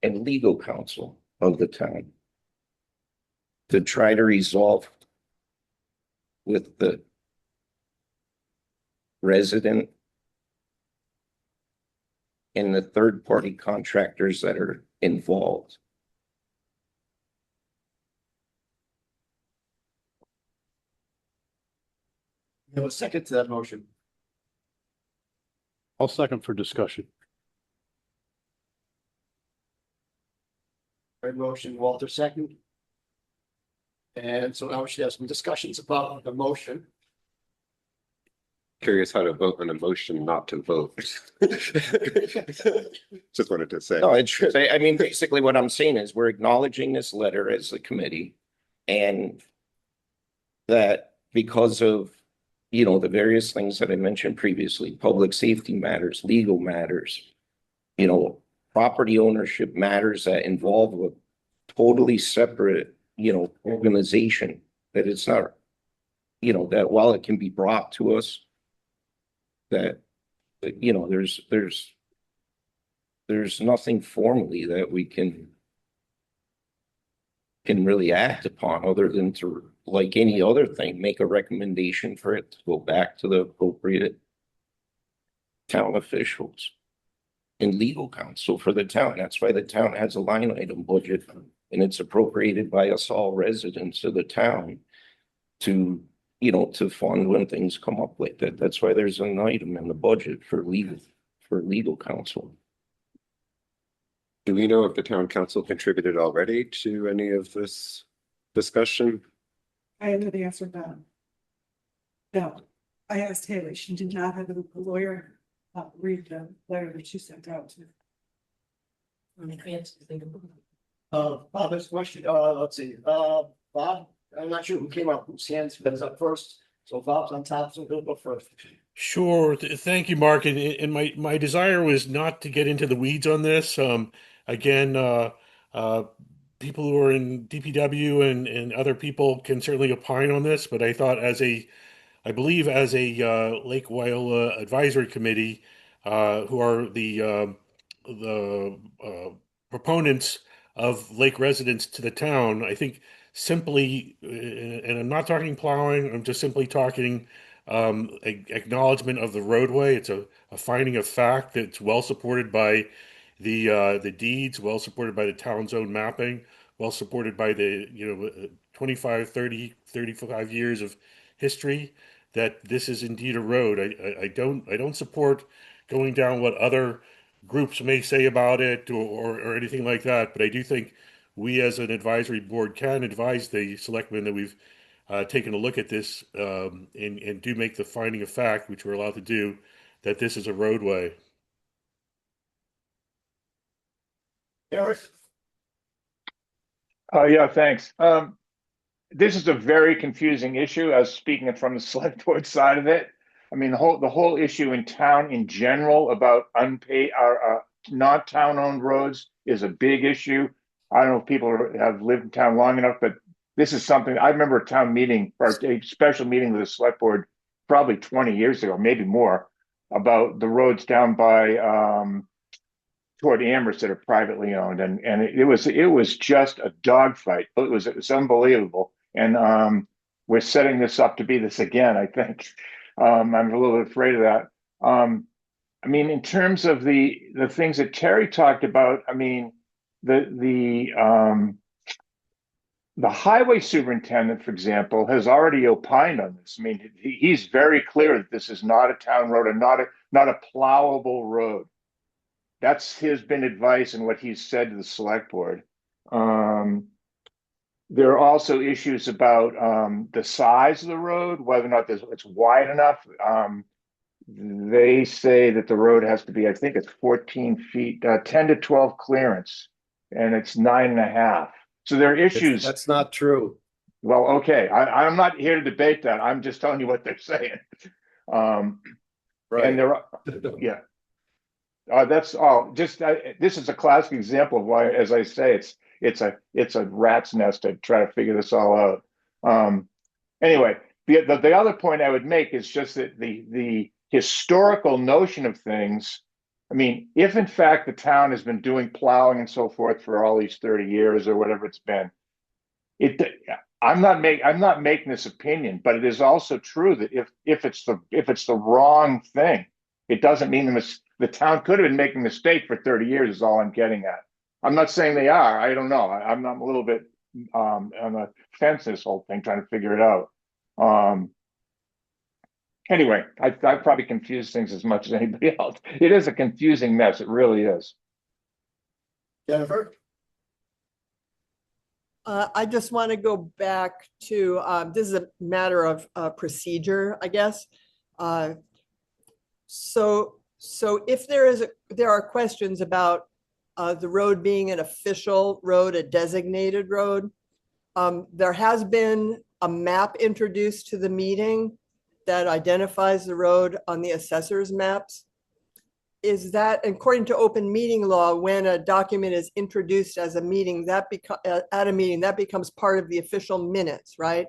and legal counsel of the town to try to resolve with the resident and the third-party contractors that are involved. You have a second to that motion. I'll second for discussion. Right motion, Walter second. And so now we should have some discussions about the motion. Curious how to vote on a motion not to vote. Just wanted to say. No, it's true. I mean, basically what I'm saying is we're acknowledging this letter as a committee and that because of, you know, the various things that I mentioned previously, public safety matters, legal matters, you know, property ownership matters that involve a totally separate, you know, organization, that it's not, you know, that while it can be brought to us, that, you know, there's nothing formally that we can really act upon other than to, like any other thing, make a recommendation for it to go back to the appropriate town officials and legal counsel for the town. That's why the town has a line item budget and it's appropriated by us all residents of the town to, you know, to fund when things come up like that. That's why there's an item in the budget for legal counsel. Do we know if the town council contributed already to any of this discussion? I know the answer to that. No, I asked Haley, she did not have a lawyer read the letter that she sent out to. Bob has a question. Let's see. Bob, I'm not sure who came up, whose hands was up first. So Bob's on top, so he'll go first. Sure. Thank you, Mark. And my desire was not to get into the weeds on this. Again, people who are in DPW and other people can certainly opine on this, but I thought I believe as a Lake Wyola Advisory Committee, who are the proponents of lake residents to the town, I think simply, and I'm not talking plowing, I'm just simply talking acknowledgement of the roadway. It's a finding of fact that's well supported by the deeds, well supported by the town's own mapping, well supported by the 25, 30, 35 years of history, that this is indeed a road. I don't support going down what other groups may say about it or anything like that, but I do think we as an advisory board can advise the selectmen that we've taken a look at this and do make the finding of fact, which we're allowed to do, that this is a roadway. Eric? Yeah, thanks. This is a very confusing issue. I was speaking from the select board side of it. I mean, the whole issue in town in general about unpaid not town owned roads is a big issue. I don't know if people have lived in town long enough, but this is something I remember a town meeting or a special meeting with the select board probably 20 years ago, maybe more, about the roads down by toward Amherst that are privately owned, and it was just a dogfight. It was unbelievable, and we're setting this up to be this again. I think I'm a little bit afraid of that. I mean, in terms of the things that Terry talked about, I mean, the highway superintendent, for example, has already opined on this. I mean, he's very clear that this is not a town road and not a plowable road. That's been advice and what he's said to the select board. There are also issues about the size of the road, whether or not it's wide enough. They say that the road has to be, I think it's 14 feet, 10 to 12 clearance, and it's 9.5. So there are issues. That's not true. Well, okay, I'm not here to debate that. I'm just telling you what they're saying. Right. And there are, yeah. That's all. Just this is a classic example of why, as I say, it's a rat's nest to try to figure this all out. Anyway, the other point I would make is just that the historical notion of things. I mean, if in fact the town has been doing plowing and so forth for all these 30 years or whatever it's been, I'm not making this opinion, but it is also true that if it's the wrong thing, it doesn't mean the town could have been making a mistake for 30 years is all I'm getting at. I'm not saying they are. I don't know. I'm a little bit on the fence this whole thing, trying to figure it out. Anyway, I probably confused things as much as anybody else. It is a confusing mess. It really is. Jennifer? I just want to go back to, this is a matter of procedure, I guess. So if there are questions about the road being an official road, a designated road, there has been a map introduced to the meeting that identifies the road on the assessor's maps. Is that, according to open meeting law, when a document is introduced as a meeting, at a meeting, that becomes part of the official minutes, right?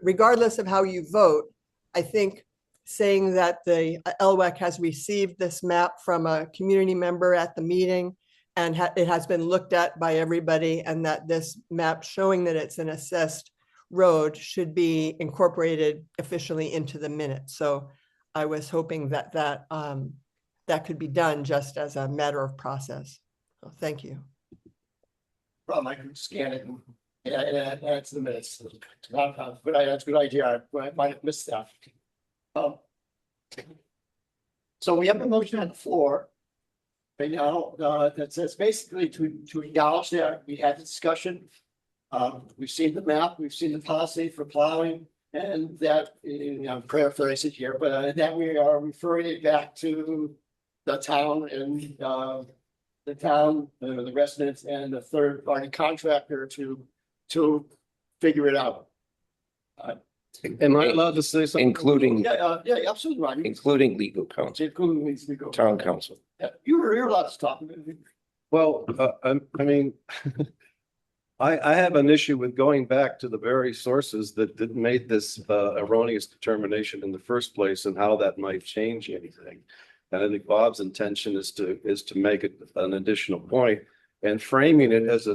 Regardless of how you vote, I think saying that the LWEC has received this map from a community member at the meeting and it has been looked at by everybody, and that this map showing that it's an assessed road should be incorporated officially into the minutes. So I was hoping that that could be done just as a matter of process. So thank you. Problem, I can scan it and add to the minutes. But that's a good idea. I might have missed that. So we have a motion on the floor right now that says basically to acknowledge that we had the discussion. We've seen the map, we've seen the policy for plowing, and that, I'm paraphrasing here, but that we are referring it back to the town and the residents and the third party contractor to figure it out. Am I allowed to say something? Including, Yeah, absolutely right. including legal counsel, Including these legal. town council. Yeah, you're allowed to talk. Well, I mean, I have an issue with going back to the very sources that made this erroneous determination in the first place and how that might change anything. And I think Bob's intention is to make it an additional point, and framing it as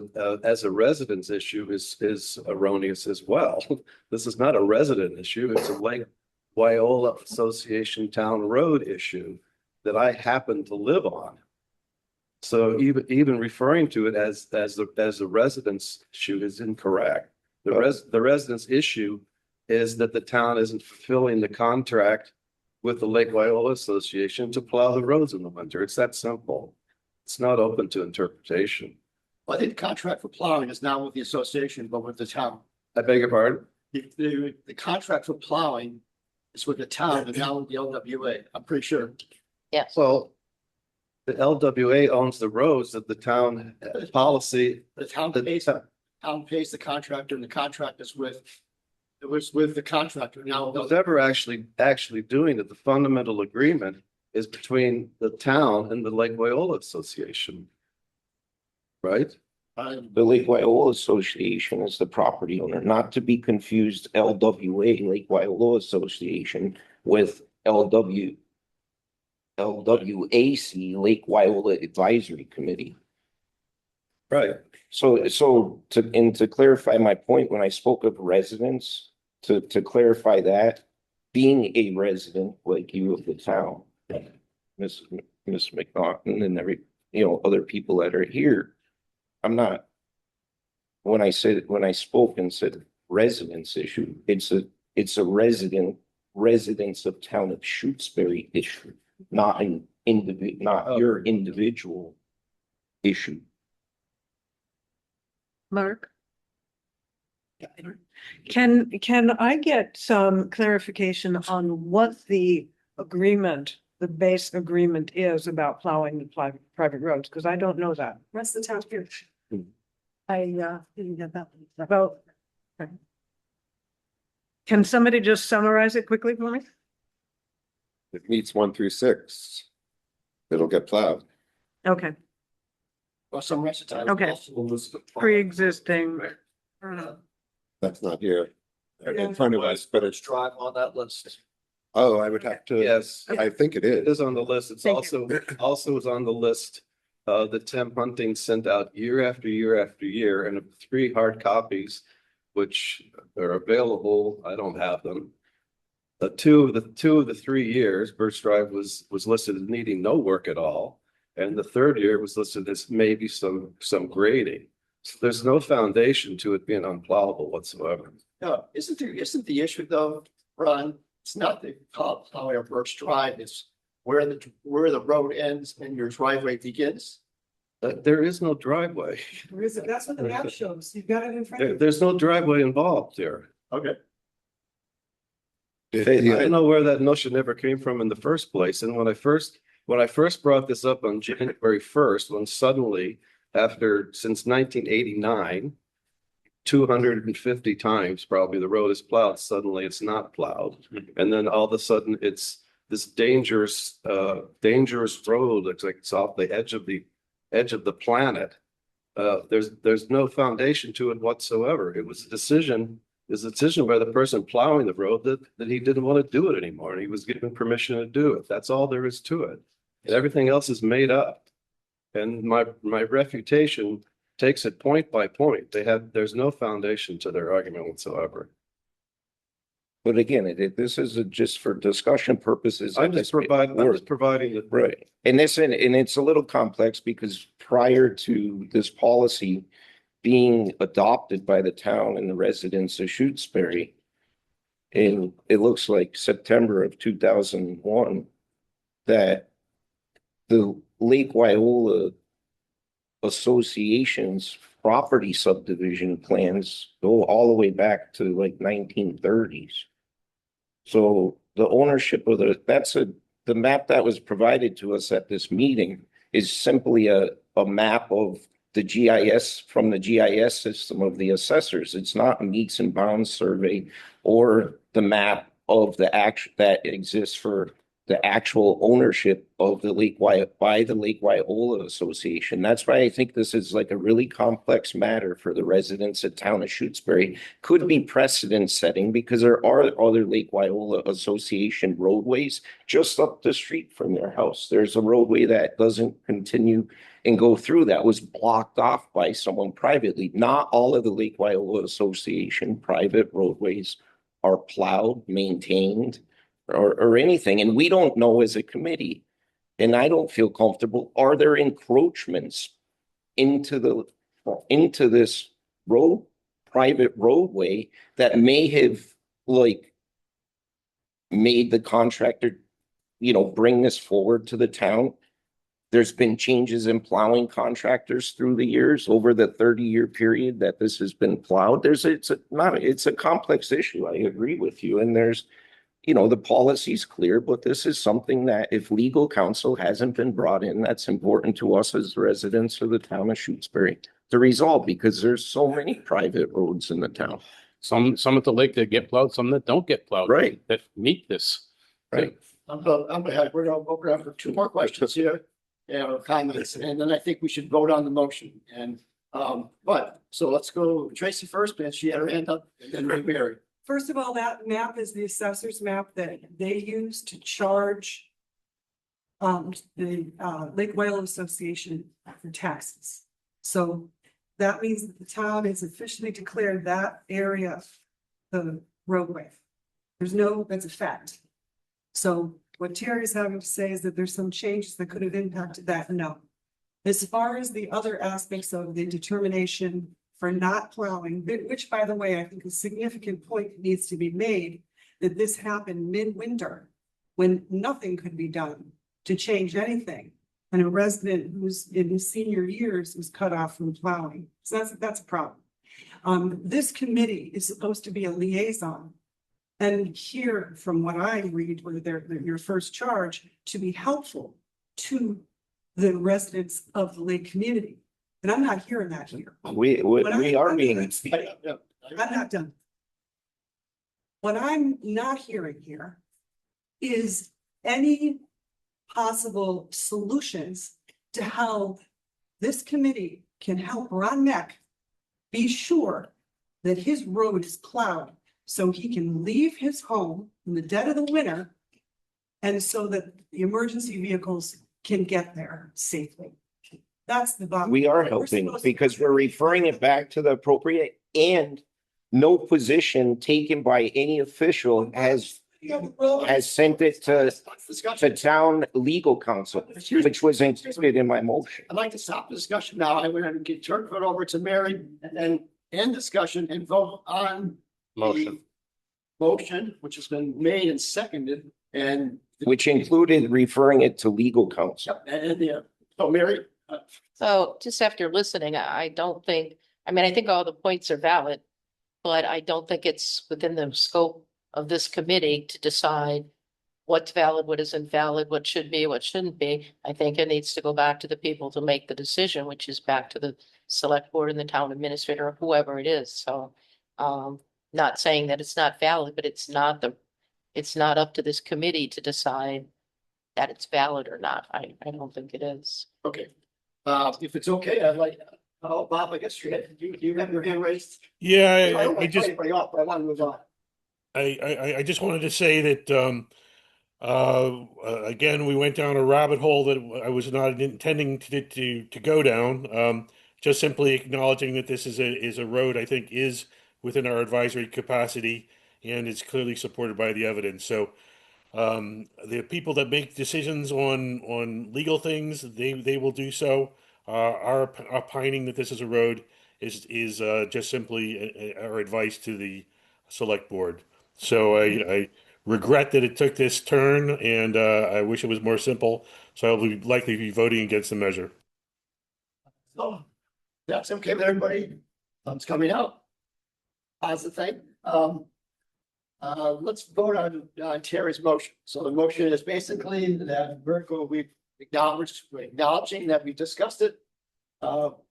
a residence issue is erroneous as well. This is not a resident issue. It's a Lake Wyola Association Town Road issue that I happen to live on. So even referring to it as a residence issue is incorrect. The residence issue is that the town isn't fulfilling the contract with the Lake Wyola Association to plow the roads in the winter. It's that simple. It's not open to interpretation. Well, I think the contract for plowing is not with the association, but with the town. I beg your pardon? The contract for plowing is with the town and not with the LWA. I'm pretty sure. Yes. Well, the LWA owns the roads that the town policy. The town pays the contractor, and the contract is with. It was with the contractor. Now, Who's ever actually doing it, the fundamental agreement is between the town and the Lake Wyola Association. Right? The Lake Wyola Association is the property owner, not to be confused LWA, Lake Wyola Association, with LWAC, Lake Wyola Advisory Committee. Right. So to clarify my point, when I spoke of residents, to clarify that, being a resident like you of the town, Miss McNaughton and other people that are here, I'm not. When I spoke and said residence issue, it's a residents of town of Shutesbury issue, not your individual issue. Mark? Can I get some clarification on what the base agreement is about plowing the private roads? Because I don't know that. Rest of the town here. I didn't get that. About. Okay. Can somebody just summarize it quickly for me? It meets 1 through 6. It'll get plowed. Okay, Well, some rest of the time. Okay. pre-existing. That's not here in front of us, but it's, Drive on that list. oh, I would have to, Yes, I think it it is. is on the list. It's Thank also is on the list that Tim Hunting sent out year after year after year, and of 3 hard copies. which are available. I don't have them. Two of the 3 years, Birch Drive was listed as needing no work at all. And the third year was listed as maybe some grading. So there's no foundation to it being unplowable whatsoever. No, isn't the issue though, Ron, it's not the plowing of Birch Drive, it's where the road ends and your driveway begins. There is no driveway. Where is it? That's what the map shows. You've got it in front of you. There's no driveway involved here. Okay. I don't know where that notion ever came from in the first place. And when I first brought this up on January 1st, when suddenly since 1989, 250 times probably the road is plowed, suddenly it's not plowed. And then all of a sudden it's this dangerous road. Looks like it's off the edge of the planet. There's no foundation to it whatsoever. It was a decision by the person plowing the road that he didn't want to do it anymore, and he was given permission to do it. That's all there is to it. And everything else is made up. And my refutation takes it point by point. There's no foundation to their argument whatsoever. But again, this is just for discussion purposes. I'm just providing the. Right. And it's a little complex because prior to this policy being adopted by the town and the residents of Shutesbury, and it looks like September of 2001, that the Lake Wyola Association's property subdivision plans go all the way back to like 1930s. So the ownership of the map that was provided to us at this meeting is simply a map of the GIS from the GIS system of the assessors. It's not a meets and bounds survey or the map of that exists for the actual ownership of the by the Lake Wyola Association. That's why I think this is like a really complex matter for the residents of town of Shutesbury. Could be precedent setting because there are other Lake Wyola Association roadways just up the street from their house. There's a roadway that doesn't continue and go through that was blocked off by someone privately. Not all of the Lake Wyola Association private roadways are plowed, maintained, or anything. And we don't know as a committee, and I don't feel comfortable. Are there encroachments into this private roadway that may have like made the contractor, bring this forward to the town? There's been changes in plowing contractors through the years over the 30-year period that this has been plowed. It's a complex issue. I agree with you. And there's, the policy's clear, but this is something that if legal counsel hasn't been brought in, that's important to us as residents of the town of Shutesbury to resolve because there's so many private roads in the town. Some at the lake that get plowed, some that don't get plowed. Right. That meet this. Right. We're going for two more questions here, or comments, and then I think we should vote on the motion. And so let's go Tracy first, and she had her hand up, and then Mary. First of all, that map is the assessor's map that they use to charge the Lake Wyola Association for taxes. So that means that the town has officially declared that area the roadway. That's a fact. So what Terry's having to say is that there's some changes that could have impacted that. No. As far as the other aspects of the determination for not plowing, which by the way, I think a significant point needs to be made, that this happened midwinter when nothing could be done to change anything. And a resident who's in his senior years was cut off from plowing. So that's a problem. This committee is supposed to be a liaison. And here, from what I read, where your first charge to be helpful to the residents of the lake community. And I'm not hearing that here. We are being. I'm not done. What I'm not hearing here is any possible solutions to how this committee can help Ron Meck be sure that his road is plowed so he can leave his home in the dead of the winter and so that the emergency vehicles can get there safely. That's the bottom. We are helping because we're referring it back to the appropriate, and no position taken by any official has sent it to town legal counsel, which was included in my motion. I'd like to stop the discussion now. I would have to get turn it over to Mary and then end discussion and vote on the Motion. motion, which has been made and seconded and. Which included referring it to legal counsel. Yep, and yeah, so Mary, So just after listening, I don't think, I mean, I think all the points are valid, but I don't think it's within the scope of this committee to decide what's valid, what isn't valid, what should be, what shouldn't be. I think it needs to go back to the people to make the decision, which is back to the select board and the town administrator or whoever it is. So not saying that it's not valid, but it's not up to this committee to decide that it's valid or not. I don't think it is. okay. If it's okay, I'd like, oh, Bob, I guess you have your hand raised. Yeah, don't I wanna just, cut anybody off, but I want to move on. I just wanted to say that, again, we went down a rabbit hole that I was not intending to go down. Just simply acknowledging that this is a road I think is within our advisory capacity and is clearly supported by the evidence. So, the people that make decisions on legal things, they will do so. Our opining that this is a road is just simply our advice to the select board. So I regret that it took this turn, and I wish it was more simple. So I'll be likely be voting against the measure. So that's okay with everybody. Thumbs coming out. Positive thing. Let's vote on Terry's motion. So the motion is basically that we've acknowledging that we discussed it.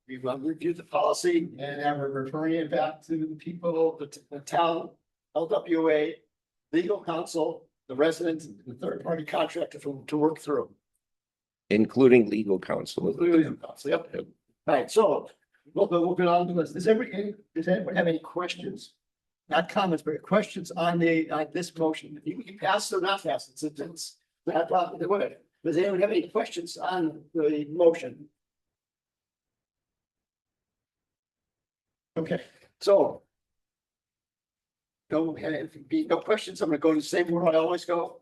We've reviewed the policy and then we're referring it back to the people, the town, LWA, legal counsel, the residents, and the third party contractor to work through. Including legal counsel. Yep. Right, so we'll get on to this. Does anyone have any questions? Not comments, but questions on this motion? You can pass or not pass. It's not the way. Does anyone have any questions on the motion? Okay, so. No questions. I'm gonna go to the same order I always go.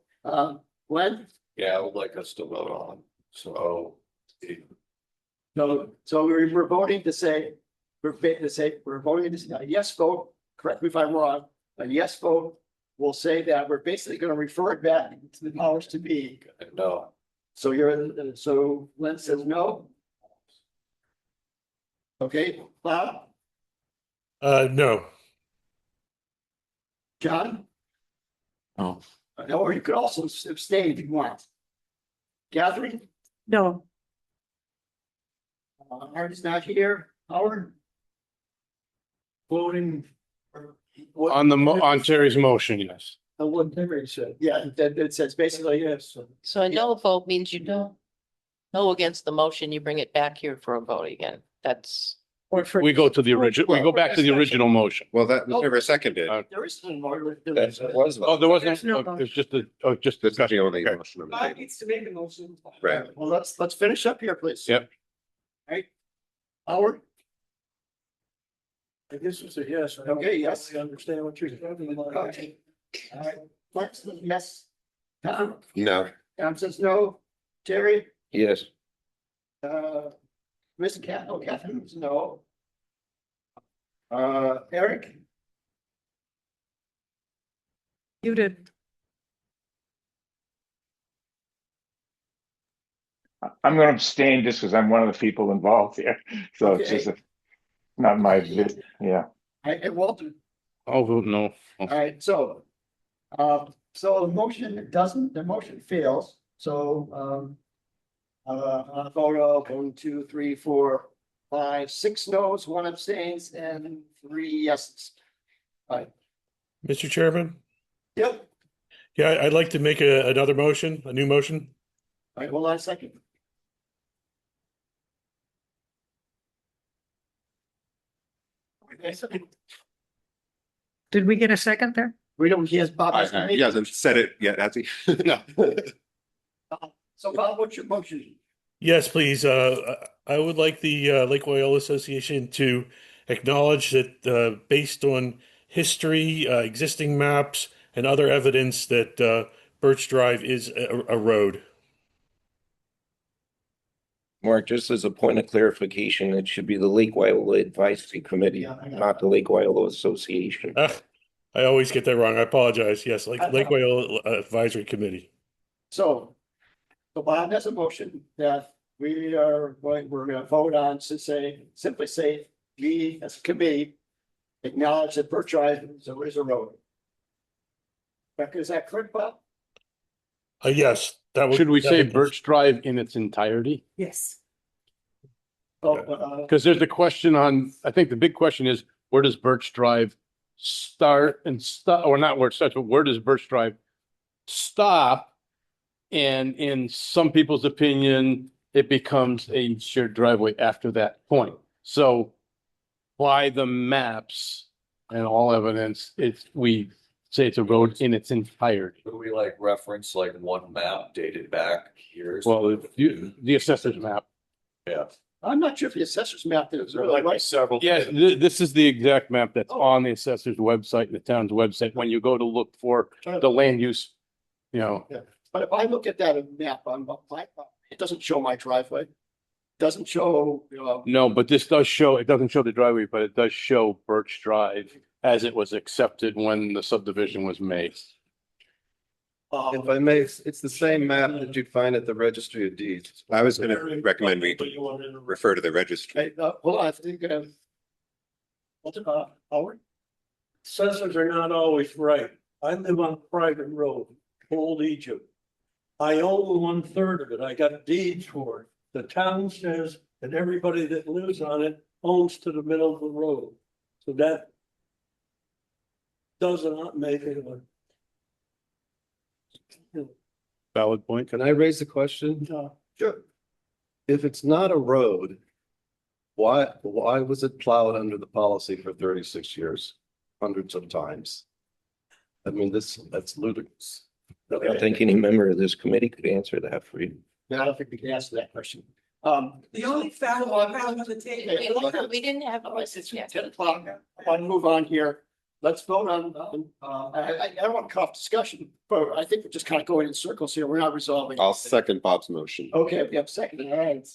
Glenn? Yeah, I would like us to vote on, so. No, so we're voting to say, we're voting to say a yes vote, correct me if I'm wrong, a yes vote will say that we're basically gonna refer it back to the powers to be. No. So so Glenn says no. Okay, Bob, No. John? No. Or you could also abstain if you want. Catherine? No, Artie's not here. Howard? Voting. On Terry's motion, yes. What Terry said. Yeah, it says basically yes. So a no vote means you don't no against the motion, you bring it back here for a vote again. That's. or for. We go to the original, we go back to the original motion. Well, that was never seconded. There is no more. That was. Oh, there wasn't, There's no it's just a, just This is the discussion. only Okay. motion on the Bob table. needs to make a motion. Right. Well, let's finish up here, please. Yep. Right. Howard? I guess it's a yes. Okay, yes. I understand what you're talking about. Okay. All right. Mark says yes. Tom? No. Tom says no. Terry? Yes. Mr. Catherine says no. Eric? You did. I'm gonna abstain just because I'm one of the people involved here. So it's Okay. just not my, yeah. And Walter? I'll vote no. All right, so the motion fails, so, on a vote of 1, 2, 3, 4, 5, 6 no's, 1 abstains, and 3 yeses. All right, Mr. Chairman? yep, Yeah, I'd like to make another motion, a new motion. all right, hold on a second. Okay, so Did we get a second there? we don't, he has Bob. He hasn't said it yet, has he? No. So Bob, what's your motion? Yes, please. I would like the Lake Wyola Association to acknowledge that based on history, existing maps, and other evidence that Birch Drive is a road. Mark, just as a point of clarification, it should be the Lake Wyola Advisory Committee, not the Lake Wyola Association. I always get that wrong. I apologize. Yes, Lake Wyola Advisory Committee. So Bob has a motion that we're gonna vote on to say, simply say, we as a committee acknowledge that Birch Drive is a road. Rebecca, is that correct, Bob? Yes, that would. Should we that say would- Birch Drive in its entirety? Yes. Oh, Because there's a question on, I think the big question is, where does Birch Drive start and stop, or not where it starts, but where does Birch Drive stop? And in some people's opinion, it becomes a shared driveway after that point. So by the maps and all evidence, we say it's a road in its entirety. Do we like reference like one map dated back years? Well, the assessor's map. Yeah. I'm not sure if the assessor's map is really right. Several. Yeah, this is the exact map that's on the assessor's website, the town's website, when you go to look for the land use, you know. But if I look at that map on my, it doesn't show my driveway. Doesn't show, No, but this does show, it doesn't show the driveway, but it does show Birch Drive as it was accepted when the subdivision was made. If I may, it's the same map that you'd find at the Registry of Deeds. I was gonna recommend we refer to the registry. hey, hold on, I think, Howard? Assessors are not always right. I live on a private road, Old Egypt. I own 1/3 of it. I got deeds for it. The town says that everybody that lives on it owns to the middle of the road. So that does not make it a. Valid point. Can I raise the question? Sure. If it's not a road, why was it plowed under the policy for 36 years, hundreds of times? I mean, that's ludicrous. I don't think any member of this committee could answer that for you. I don't think we can answer that question. The only fact I found on the table. We didn't have a list It's yet. 10 o'clock. I want to move on here. Let's vote on, I don't want to cut off discussion, but I think we're just kind of going in circles here. We're not resolving. I'll second Bob's motion. Okay, we have second, all right.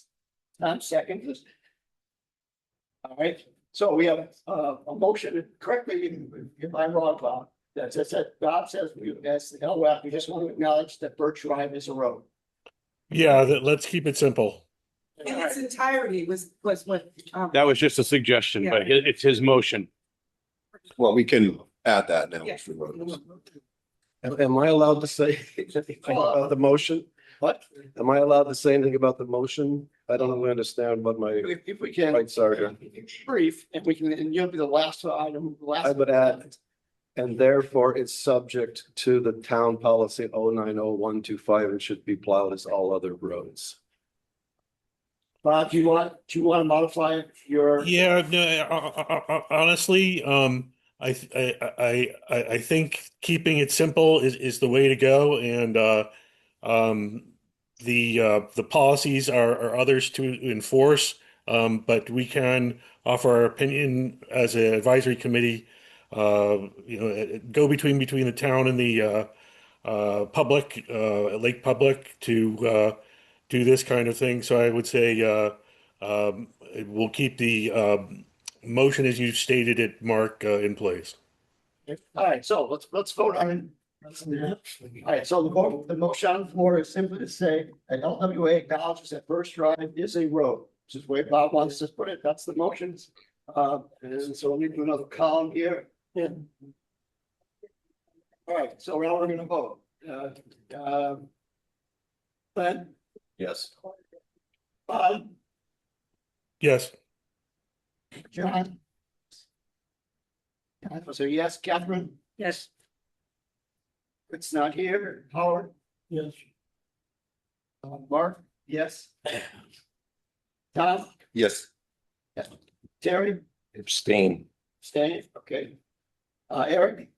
Tom second. All right, so we have a motion, correct me if I'm wrong, Bob. That says that Bob says we, as the LWAP, we just want to acknowledge that Birch Drive is a road. Yeah, let's keep it simple. In its entirety was what. That was just a suggestion, but it's his motion. Well, we can add that now. Yeah. if we want. Am I allowed to say anything about the motion? What? Am I allowed to say anything about the motion? I don't really understand what my If we can. rights are here. Brief, and we can, and you'll be the last item, the last. I would add, and therefore it's subject to the town policy 090125 and should be plowed as all other roads. Bob, do you want to modify your? Yeah, no, honestly, I think keeping it simple is the way to go, and the policies are others to enforce, but we can offer our opinion as an advisory committee. Go between the town and the public, lake public to do this kind of thing. So I would say we'll keep the motion as you stated it, Mark, in place. All right, so let's vote on it. All right, so the motion on the floor is simply to say that LWA acknowledges that Birch Drive is a road, which is the way Bob wants to put it. That's the motion. And so let me do another column here. Yeah. All right, so now we're gonna vote. Ben, Yes. Bob, Yes. John. So yes, Catherine, Yes. it's not here. Howard, Yes. Mark, yes. Tom, Yes, Terry, Abstain. stay, okay. Eric,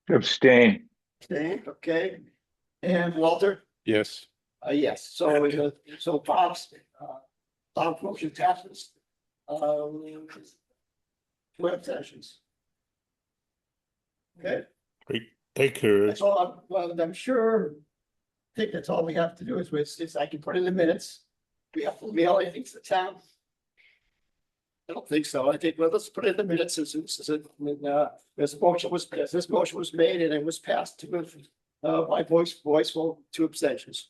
Abstain. stay, okay. And Walter, Yes. yes, so Bob's motion passes. Two abstentions. Okay, Great, thank you. that's all, well, I'm sure, I think that's all we have to do is I can put in the minutes. We have to mail anything to the town. I don't think so. I think, well, let's put it in the minutes as this motion was made and it was passed to by voice vote, 2 abstentions.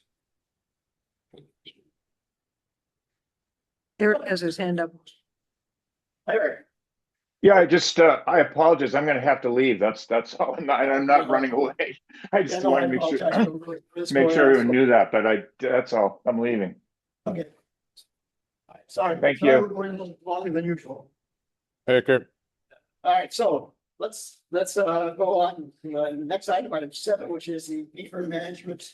Eric has his hand up. Eric, Yeah, I apologize. I'm gonna have to leave. That's all. I'm not running away. I yeah, just no, I want to make sure, apologize for this make going sure on. everyone knew that, but that's all. I'm leaving. Okay. All right, sorry. Thank Sorry, you. we're going a little longer than usual. Baker, All right, so let's go on. Next item 7, which is the beaver management.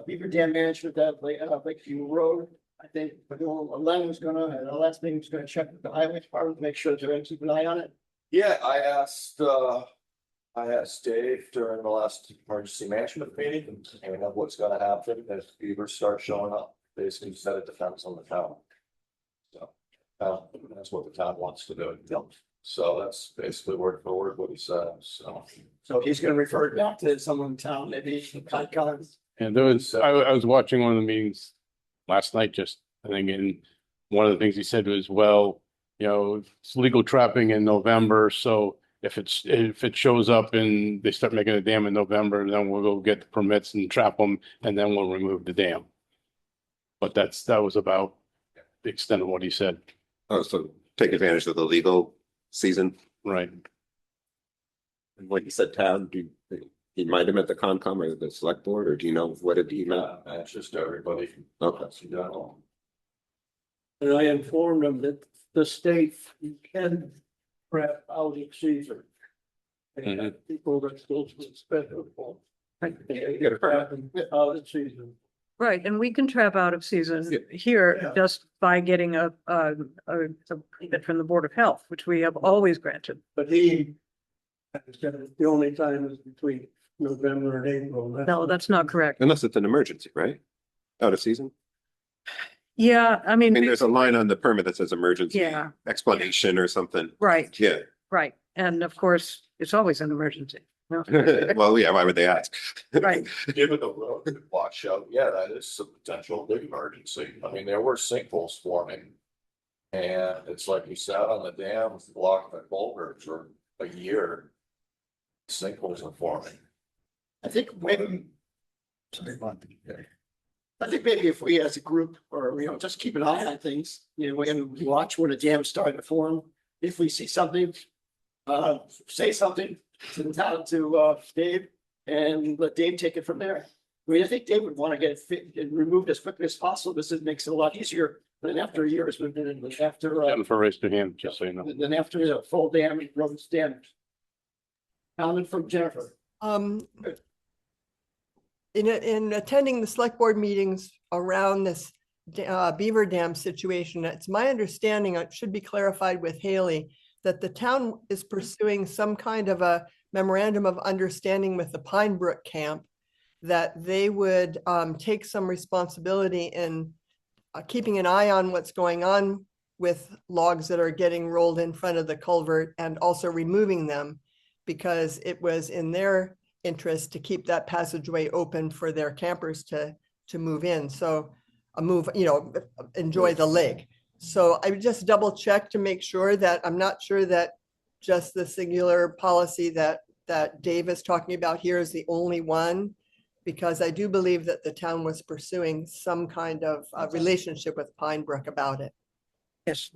Beaver dam management at Lakeview Road. I think Len was gonna, at our last meeting, was gonna check with the highway department to make sure they're gonna keep an eye on it. Yeah, I asked Dave during the last emergency management meeting, and of what's gonna happen if beavers start showing up. Basically said it depends on the town. So, that's what the town wants to do. So that's basically word for word what he said, so. So he's gonna refer it back to someone in town, maybe Concom. and there was, I was watching one of the meetings last night, just, I think, and one of the things he said was, well, you know, it's legal trapping in November, so if it shows up and they start making a dam in November, then we'll go get the permits and trap them, and then we'll remove the dam. But that was about the extent of what he said. Oh, so take advantage of the legal season. Right. And when you said town, he might have meant the Concom or the select board, or do you know what it meant? It's just everybody. Okay. And I informed them that the state can trap out of season. And people that still spend it for. Out of season. Right, and we can trap out of season Yeah. here just by getting a permit from the Board of Health, which we have always granted. But he said the only time is between November and April. No, that's not correct. Unless it's an emergency, right? Out of season? Yeah, I I mean, mean, there's a line on the permit that says emergency yeah, explanation or something. right, Yeah. right. And of course, it's always an emergency. No, Well, yeah, why would they ask? Right. Given the road washout, yeah, that is a potential big emergency. I mean, there were sinkholes forming. And it's like you sat on the dam with blocking the culverts for a year. Sinkholes are forming. I think maybe. Sorry, I think maybe if we as a group, or, just keep an eye on things, and watch when a dam's starting to form. If we see something, say something to the town, to Dave, and let Dave take it from there. I mean, I think Dave would want to get it removed as quickly as possible, because it makes it a lot easier than after a year has been, after, Jennifer raised her hand, just so you know. then after the full dam, road's damaged. Comment from Jennifer. In attending the select board meetings around this beaver dam situation, it's my understanding, it should be clarified with Haley, that the town is pursuing some kind of a memorandum of understanding with the Pine Brook camp, that they would take some responsibility in keeping an eye on what's going on with logs that are getting rolled in front of the culvert, and also removing them, because it was in their interest to keep that passageway open for their campers to move in. So enjoy the lake. So I would just double check to make sure that, I'm not sure that just the singular policy that Dave is talking about here is the only one, because I do believe that the town was pursuing some kind of relationship with Pine Brook about it. Yes.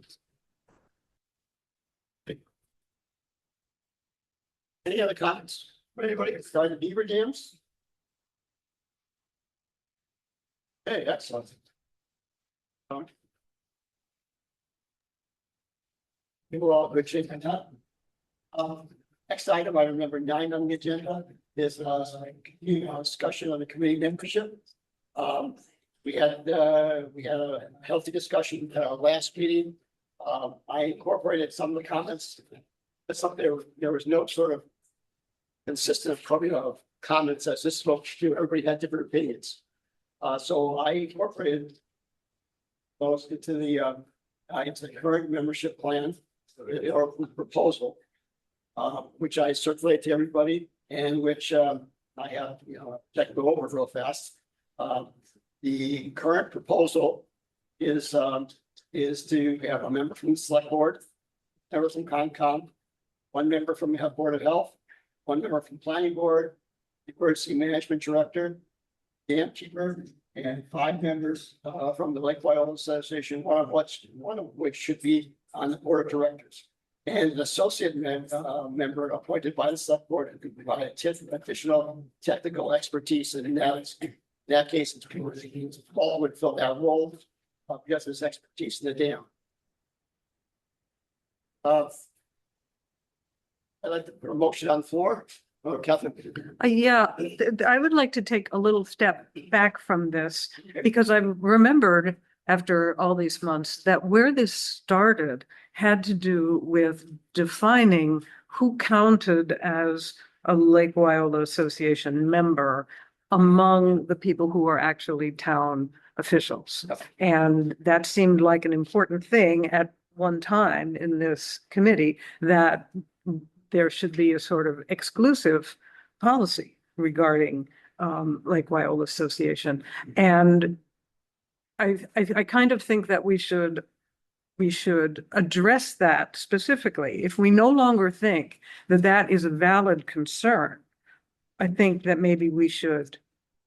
Any other comments? Anybody regarding the beaver dams? Hey, excellent. We were all good shape and up. Next item, I remember 9 on the agenda is discussion on the committee membership. We had a healthy discussion at our last meeting. I incorporated some of the comments. But there was no sort of consistent comments as this spoke to. Everybody had different opinions. So I incorporated those into the current membership plan or proposal. which I circulate to everybody and which, I have, I can go over real fast. The current proposal is to have a member from the select board, member from Concom, one member from the Board of Health, one member from Planning Board, the emergency management director, dam keeper, and 5 members from the Lake Wyola Association, one of which should be on the board of directors. And an associate member appointed by the select board and could provide additional technical expertise. And in that case, Paul would fill that role because of his expertise in the dam. I'd like to put a motion on the floor. Oh, Catherine. Yeah, I would like to take a little step back from this because I remembered after all these months that where this started had to do with defining who counted as a Lake Wyola Association member among the people who are actually town officials. And that seemed like an important thing at one time in this committee, that there should be a sort of exclusive policy regarding Lake Wyola Association. And I kind of think that we should address that specifically. If we no longer think that that is a valid concern, I think that maybe we should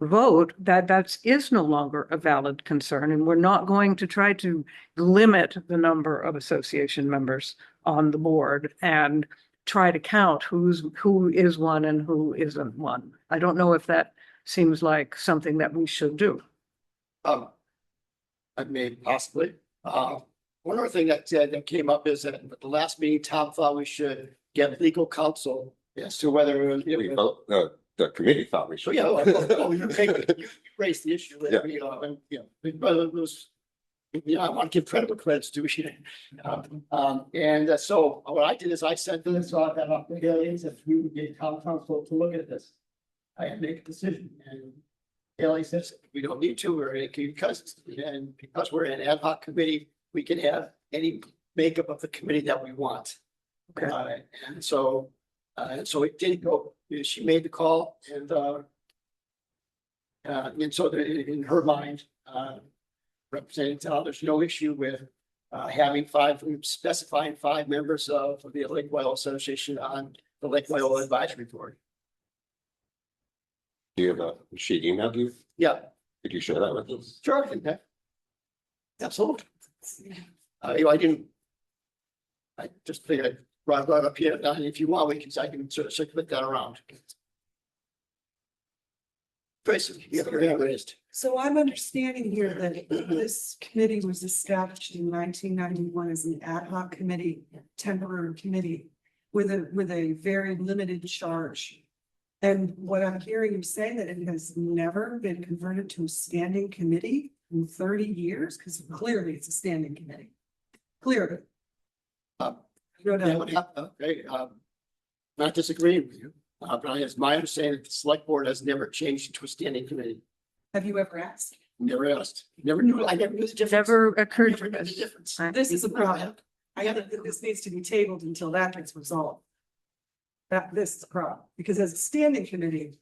vote that is no longer a valid concern, and we're not going to try to limit the number of association members on the board and try to count who is one and who isn't one. I don't know if that seems like something that we should do. I may possibly. One other thing that came up is that at the last meeting, Tom thought we should get legal counsel as to whether The committee thought we so should. you raised the issue. Yeah. But it was, I want to give credit where credit's due. And so what I did is I sent this off to Haley, if we would get town council to look at this. I had to make a decision, and Haley says we don't need to, because we're an ad hoc committee, we can have any makeup of the committee that we want. Okay. And so it did go. She made the call, and so in her mind, representing town, there's no issue with having specifying 5 members of the Lake Wyola Association on the Lake Wyola Advisory Board. Do you have she emailed you? Yeah, Could you share that with us? sure. Okay. Absolutely. I just figured I'd brought it up here, and if you want, I can sort of circulate that around. Tracy, you have your hand raised. So I'm understanding here that this committee was established in 1991 as an ad hoc committee, temporary committee with a very limited charge. And what I'm hearing you say that it has never been converted to a standing committee in 30 years, because clearly it's a standing committee. Clearly. Okay, not disagreeing with you, but it's my understanding that the select board has never changed to a standing committee. Have you ever asked? Never asked, I never knew the difference. Never occurred to Never knew us. the difference. This is a problem. This needs to be tabled until that gets resolved. This is a problem, because as a standing committee,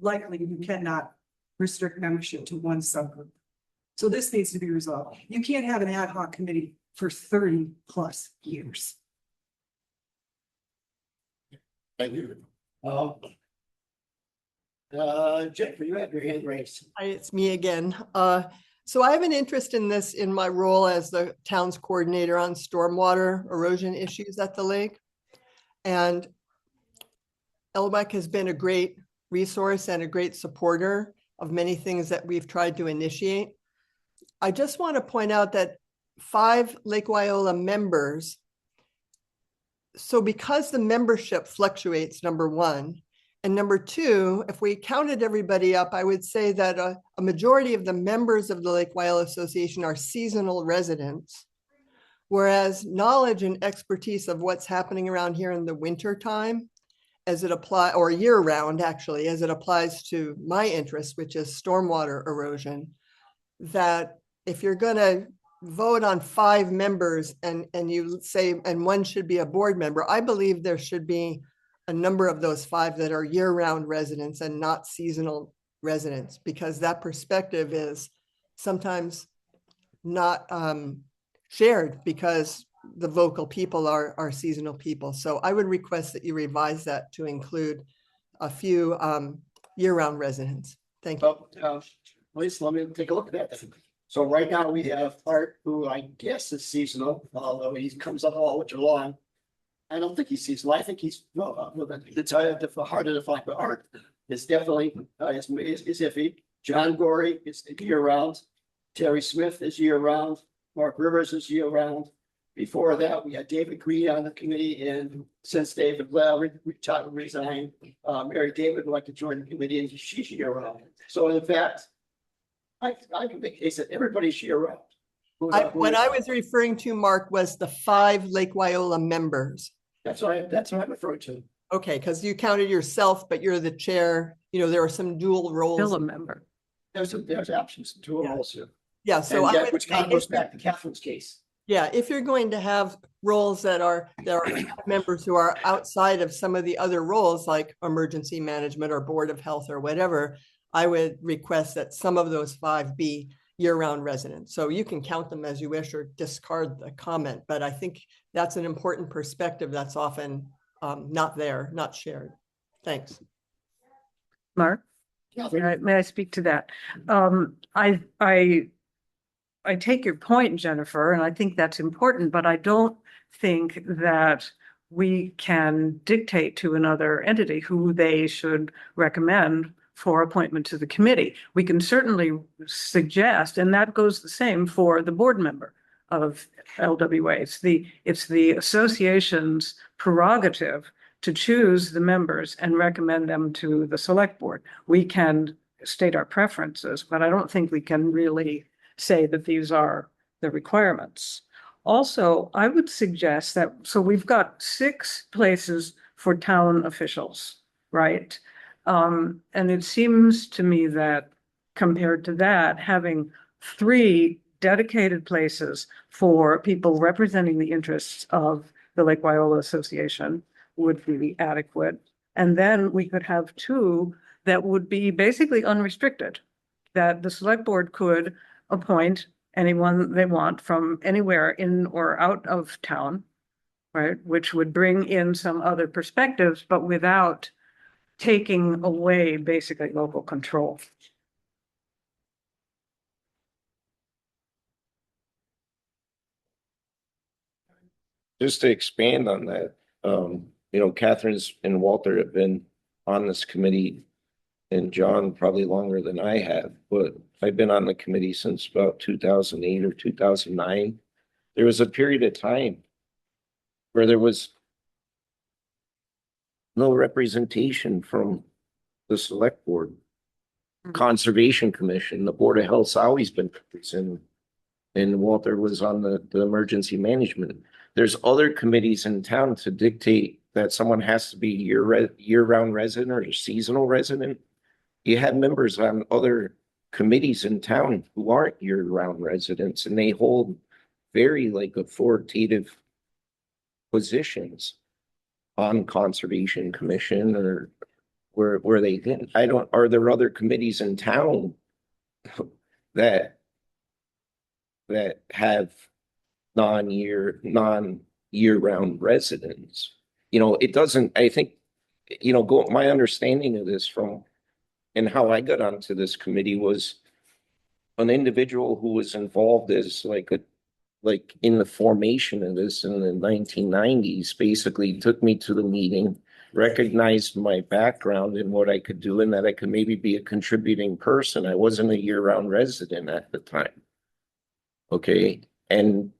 likely you cannot restrict membership to one subgroup. So this needs to be resolved. You can't have an ad hoc committee for 30+ years. Thank you. Jennifer, you have your hand raised. Hi, it's me again. So I have an interest in this in my role as the town's coordinator on stormwater erosion issues at the lake. And LWEC has been a great resource and a great supporter of many things that we've tried to initiate. I just want to point out that 5 Lake Wyola members. So because the membership fluctuates, number one, and number two, if we counted everybody up, I would say that a majority of the members of the Lake Wyola Association are seasonal residents, whereas knowledge and expertise of what's happening around here in the winter time, as it applies, or year round actually, as it applies to my interest, which is stormwater erosion, that if you're going to vote on 5 members and you say, and one should be a board member, I believe there should be a number of those 5 that are year-round residents and not seasonal residents, because that perspective is sometimes not shared because the vocal people are seasonal people. So I would request that you revise that to include a few year-round residents. Thank you. Well, at least let me take a look at that. So right now we have Art, who I guess is seasonal, although he comes up all winter long. I don't think he's seasonal. I think he's, well, it's hard to define, but Art is definitely, is iffy. John Gorey is year round. Terry Smith is year round. Mark Rivers is year round. Before that, we had David Green on the committee, and since David resigned, Mary David would like to join the committee, and she's year round. So in fact, I can make a case that everybody's year round. What I was referring to, Mark, was the 5 Lake Wyola members. That's what I'm referring to. Okay, because you counted yourself, but you're the chair. You know, there are some dual roles. Still a member. There's options, two roles here. Yeah, so And I that, would which kind of say goes back to Catherine's case. yeah, if you're going to have roles that are, there are members who are outside of some of the other roles like emergency management or board of health or whatever, I would request that some of those 5 be year-round residents. So you can count them as you wish or discard the comment, but I think that's an important perspective that's often not there, not shared. Thanks. Mark? May I speak to that? I take your point, Jennifer, and I think that's important, but I don't think that we can dictate to another entity who they should recommend for appointment to the committee. We can certainly suggest, and that goes the same for the board member of LWA. It's the association's prerogative to choose the members and recommend them to the select board. We can state our preferences, but I don't think we can really say that these are the requirements. Also, I would suggest that, so we've got 6 places for town officials, right? And it seems to me that compared to that, having 3 dedicated places for people representing the interests of the Lake Wyola Association would be adequate. And then we could have 2 that would be basically unrestricted, that the select board could appoint anyone they want from anywhere in or out of town, right? Which would bring in some other perspectives, but without taking away basically local control. Just to expand on that, you know, Catherine's and Walter have been on this committee, and John probably longer than I have, but I've been on the committee since about 2008 or 2009. There was a period of time where there was no representation from the select board, conservation commission, the board of health's always been represented. And Walter was on the emergency management. There's other committees in town to dictate that someone has to be year-round resident or seasonal resident. You have members on other committees in town who aren't year-round residents, and they hold very like authoritative positions on conservation commission or where they didn't. Are there other committees in town that have non-year-round residents? You know, it doesn't, I think, you know, my understanding of this from and how I got onto this committee was an individual who was involved as like in the formation of this in the 1990s, basically took me to the meeting, recognized my background and what I could do and that I could maybe be a contributing person. I wasn't a year-round resident at the time. Okay. And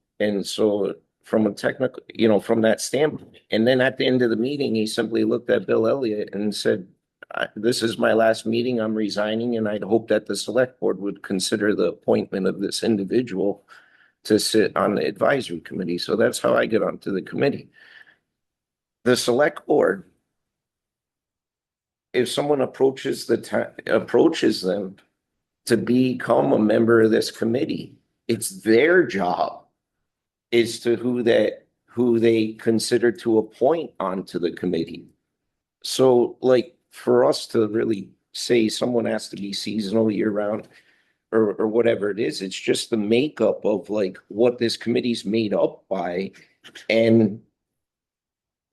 so from a technical, you know, from that standpoint, and then at the end of the meeting, he simply looked at Bill Elliott and said, this is my last meeting, I'm resigning, and I'd hope that the select board would consider the appointment of this individual to sit on the advisory committee. So that's how I get onto the committee. The select board, if someone approaches them to become a member of this committee, It's their job as to who they consider to appoint onto the committee. So like for us to really say someone has to be seasonal year round or whatever it is, it's just the makeup of like what this committee's made up by, and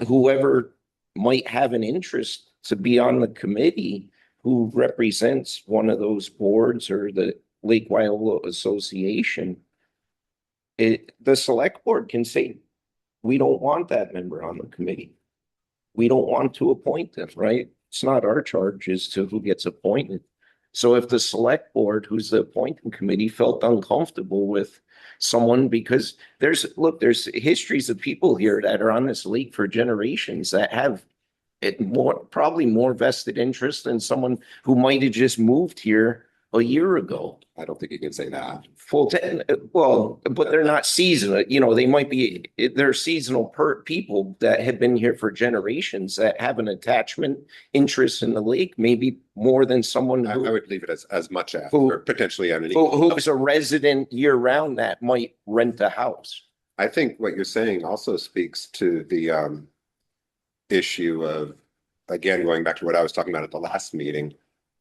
whoever might have an interest to be on the committee who represents one of those boards or the Lake Wyola Association. The select board can say, we don't want that member on the committee. We don't want to appoint them, right? It's not our charge as to who gets appointed. So if the select board, who's the appointing committee, felt uncomfortable with someone, because there's histories of people here that are on this lake for generations that have probably more vested interest than someone who might have just moved here a year ago. I don't think you can say that. Well, but they're not seasonal, they might be, they're seasonal people that have been here for generations that have an attachment interest in the lake, maybe more than someone I who, would leave it as much as, Who- or potentially on an who's a resident year round that might rent a house. I think what you're saying also speaks to the issue of, again, going back to what I was talking about at the last meeting,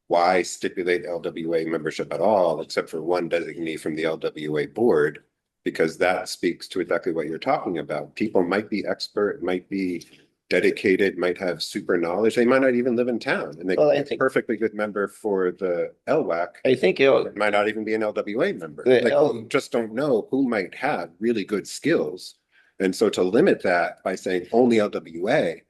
why stipulate LWA membership at all, except for one designee from the LWA board? Because that speaks to exactly what you're talking about. People might be expert, might be dedicated, might have super knowledge. They might not even live in town, and they Well, I could be a think- perfectly good member for the LWAC. I think It might not even be an LWA member. The Like, L- you just don't know who might have really good skills. And so to limit that by saying only LWA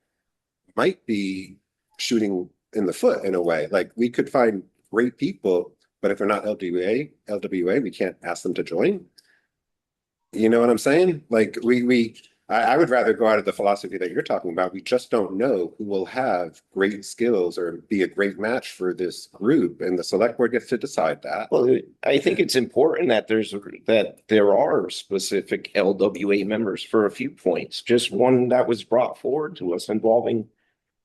might be shooting in the foot in a way. Like, we could find great people, but if they're not LWA, we can't ask them to join. You know what I'm saying? Like, I would rather go out of the philosophy that you're talking about. We just don't know who will have great skills or be a great match for this group, and the select board gets to decide that. Well, I think it's important that there are specific LWA members for a few points. Just one that was brought forward to us involving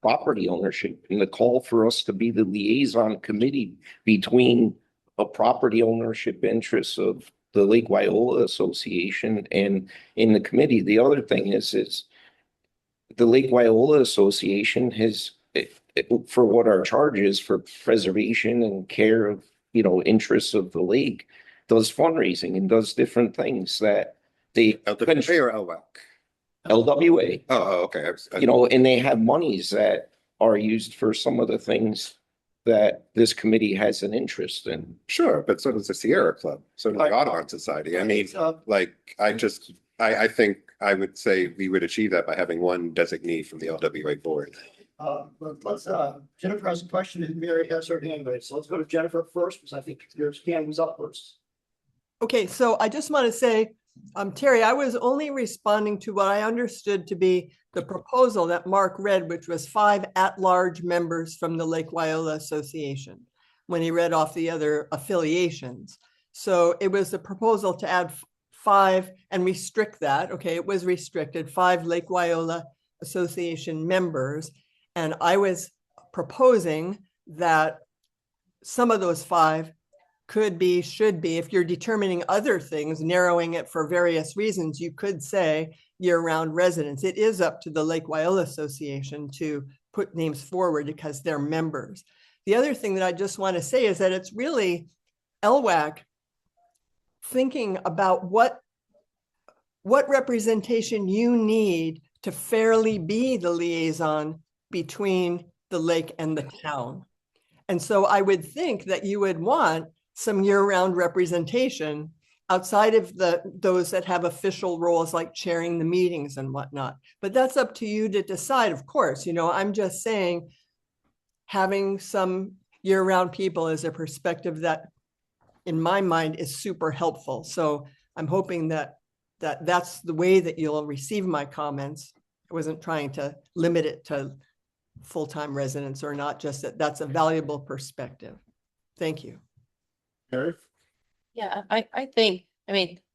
property ownership and the call for us to be the liaison committee between a property ownership interests of the Lake Wyola Association and in the committee. The other thing is the Lake Wyola Association has, for what our charge is for preservation and care of, interests of the lake, does fundraising and does different things that they LWA or LWAC? LWA, Okay. and they have monies that are used for some of the things that this committee has an interest in. Sure, but so does the Sierra Club, so does the Audubon Society. I mean, like, I think I would say we would achieve that by having one designee from the LWA board. Let's, Jennifer has a question and Mary has her hand raised. So let's go to Jennifer first, because I think your hand was up first. Okay, so I just want to say, Terry, I was only responding to what I understood to be the proposal that Mark read, which was 5 at-large members from the Lake Wyola Association, when he read off the other affiliations. So it was the proposal to add 5 and restrict that. Okay, it was restricted, 5 Lake Wyola Association members. And I was proposing that some of those 5 could be, should be, if you're determining other things, narrowing it for various reasons, you could say year-round residents. It is up to the Lake Wyola Association to put names forward because they're members. The other thing that I just want to say is that it's really LWAC thinking about what representation you need to fairly be the liaison between the lake and the town. And so I would think that you would want some year-round representation outside of those that have official roles like chairing the meetings and whatnot. But that's up to you to decide, of course. I'm just saying having some year-round people is a perspective that, in my mind, is super helpful. So I'm hoping that that's the way that you'll receive my comments. I wasn't trying to limit it to full-time residents or not, just that's a valuable perspective. Thank you. Mary? Yeah, I think,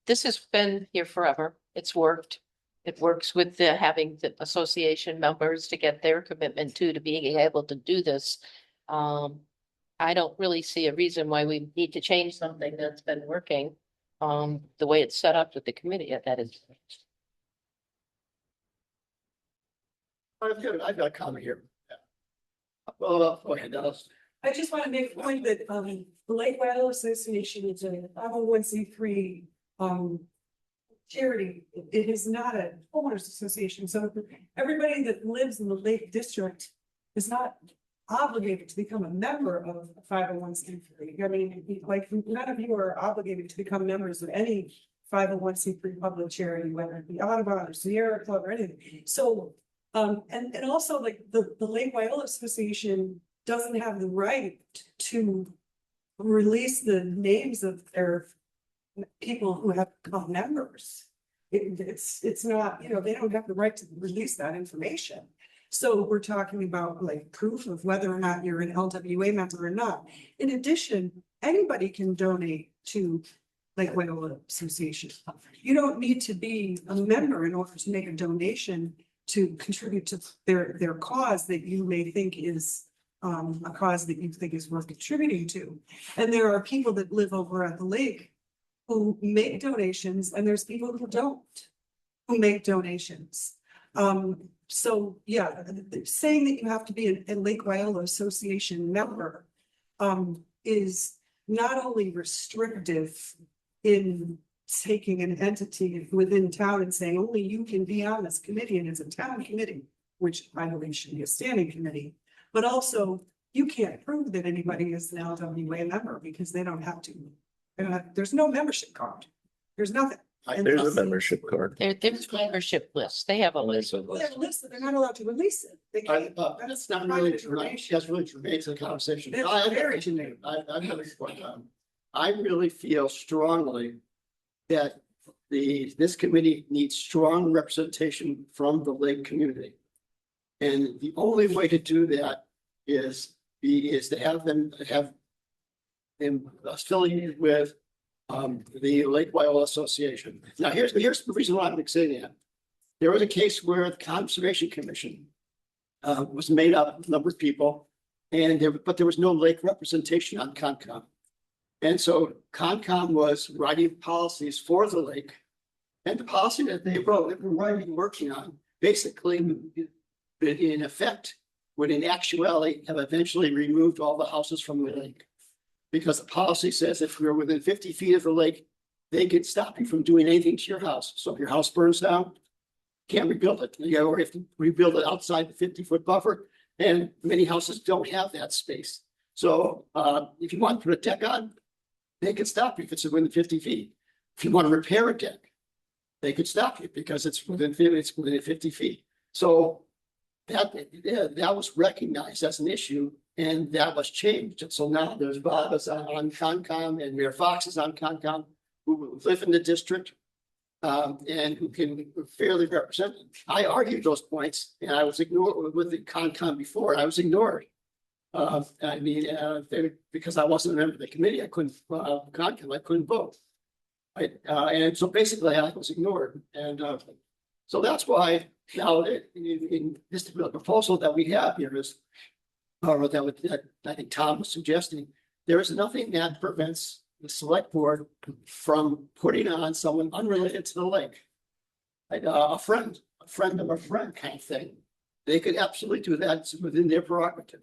this has been here forever. It's worked. It works with having the association members to get their commitment to being able to do this. I don't really see a reason why we need to change something that's been working. the way it's set up with the committee, that is. I've got a comment here. Well, go ahead, Dallas. I just want to make a point that, the Lake Wyola Association is a 501c3 charity. It is not a homeowners association, so everybody that lives in the Lake District is not obligated to become a member of 501c3. I mean, like, none of you are obligated to become members of any 501c3 public charity, whether it be Audubon or Sierra Club or anything. So, and also, like, the Lake Wyola Association doesn't have the right to release the names of their people who have become members. It's not, you know, they don't have the right to release that information. So we're talking about like proof of whether or not you're an LWA member or not. In addition, anybody can donate to Lake Wyola Association. You don't need to be a member in order to make a donation to contribute to their cause that you may think is a cause that you think is worth contributing to. And there are people that live over at the lake who make donations, and there's people who don't, who make donations. So yeah, saying that you have to be a Lake Wyola Association member is not only restrictive in taking an entity within town and saying only you can be on this committee, and it's a town committee, which I believe should be a standing committee, but also you can't prove that anybody is an LWA member because they don't have to. There's no membership card. There's nothing. There's a membership card. There's membership lists. They have a list. They have a list that they're not allowed to release it. They can't. That's not really, that's really germane to the conversation. It's very germane. I really feel strongly that this committee needs strong representation from the lake community. And the only way to do that is to have them affiliated with the Lake Wyola Association. Now, here's the reason why I'm saying that. There was a case where the Conservation Commission was made up of a number of people, but there was no lake representation on Concom. And so Concom was writing policies for the lake, and the policy that they wrote, they were writing, working on, basically, in effect, would in actuality have eventually removed all the houses from the lake. Because the policy says if you're within 50 feet of the lake, they can stop you from doing anything to your house. So if your house burns down, you can't rebuild it. You have to rebuild it outside the 50-foot buffer. And many houses don't have that space. So if you want to put a deck on, they can stop you if it's within 50 feet. If you want to repair a deck, they could stop you because it's within 50 feet. So that was recognized as an issue, and that was changed. And so now there's Bob is on Concom and Mayor Fox is on Concom, who live in the district and who can fairly represent. I argued those points, and I was ignored with the Concom before, and I was ignored. Because I wasn't a member of the committee, I couldn't Concom, I couldn't vote. And so basically I was ignored. And so that's why now in this proposal that we have here is, or that I think Tom was suggesting, there is nothing that prevents the select board from putting on someone unrelated to the lake. Like a friend of a friend kind of thing. They could absolutely do that within their prerogative.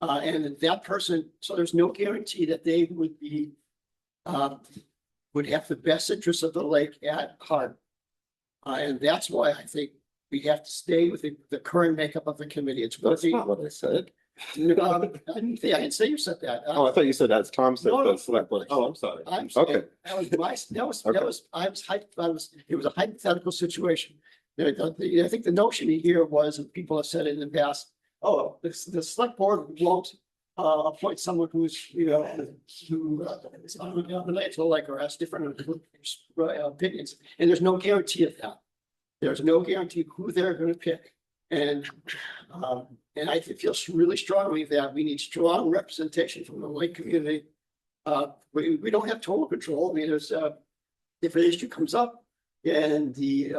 And that person, so there's no guarantee that they would be, would have the best interests of the lake at heart. And that's why I think we have to stay with the current makeup of the committee. It's going to be Not what I said. I didn't say you said that. Oh, I thought you said as Tom said, No, no. the select board. Oh, I'm sorry. I'm saying, Okay. It was a hypothetical situation. I think the notion here was, and people have said it in the past, oh, the select board won't appoint someone who's, who is unrelated to the lake or has different opinions. And there's no guarantee of that. There's no guarantee who they're going to pick. And I feel really strongly that we need strong representation from the lake community. We don't have total control. I mean, there's if an issue comes up and the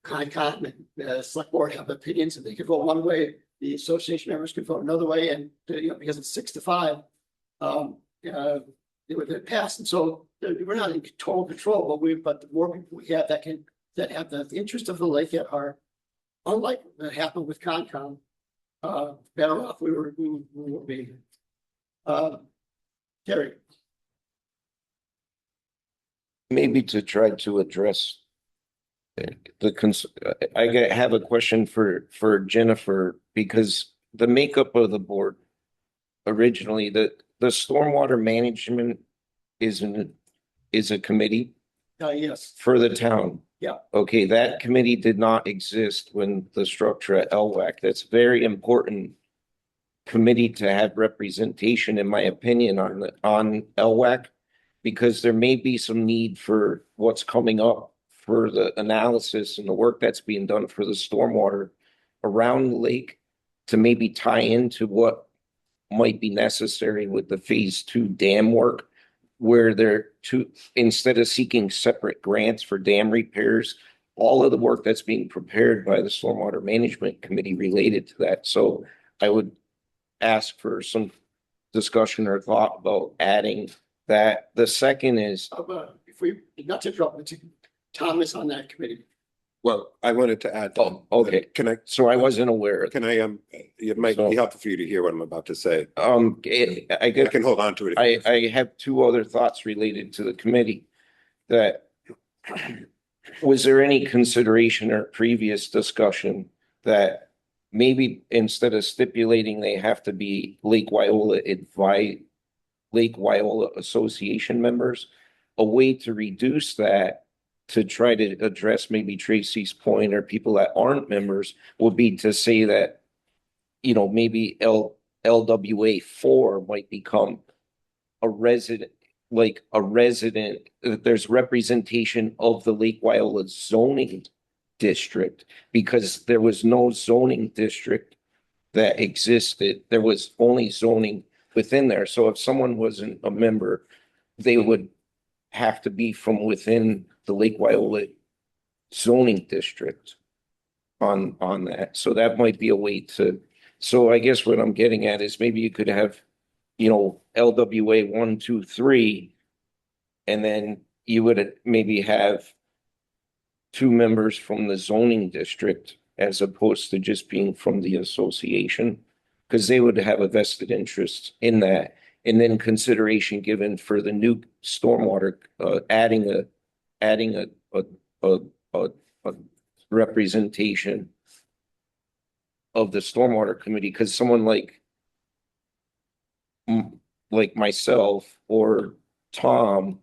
Concom and select board have opinions and they could vote one way, the association members could vote another way, and because it's 6-5, They were passed, and so we're not in total control, but the more people we have that have the interest of the lake at heart, unlike what happened with Concom, better off we will be. Terry. Maybe to try to address have a question for Jennifer, because the makeup of the board originally, the stormwater management is a committee Yes, for the town. yeah, Okay, that committee did not exist when the structure at LWAC. That's very important committee to have representation, in my opinion, on LWAC, because there may be some need for what's coming up for the analysis and the work that's being done for the stormwater around the lake to maybe tie into what might be necessary with the phase 2 dam work, where instead of seeking separate grants for dam repairs, all of the work that's being prepared by the Stormwater Management Committee related to that. So I would ask for some discussion or thought about adding that. The second is, if we, not to drop it, Tom is on that committee. Well, I wanted to add. oh, okay. Can I, So I wasn't aware. can I, it might be helpful for you to hear what I'm about to say. I I guess can hold on to it. if you- I have two other thoughts related to the committee. That was there any consideration or previous discussion that maybe instead of stipulating they have to be Lake Wyola Association members, a way to reduce that to try to address maybe Tracy's point or people that aren't members would be to say that, maybe LWA 4 might become a resident, there's representation of the Lake Wyola zoning district, because there was no zoning district that existed. There was only zoning within there. So if someone wasn't a member, they would have to be from within the Lake Wyola zoning district on that. So that might be a way to, so I guess what I'm getting at is maybe you could have, LWA 1, 2, 3, and then you would maybe have 2 members from the zoning district as opposed to just being from the association, because they would have a vested interest in that. And then consideration given for the new stormwater, adding a representation of the stormwater committee, because someone like myself or Tom,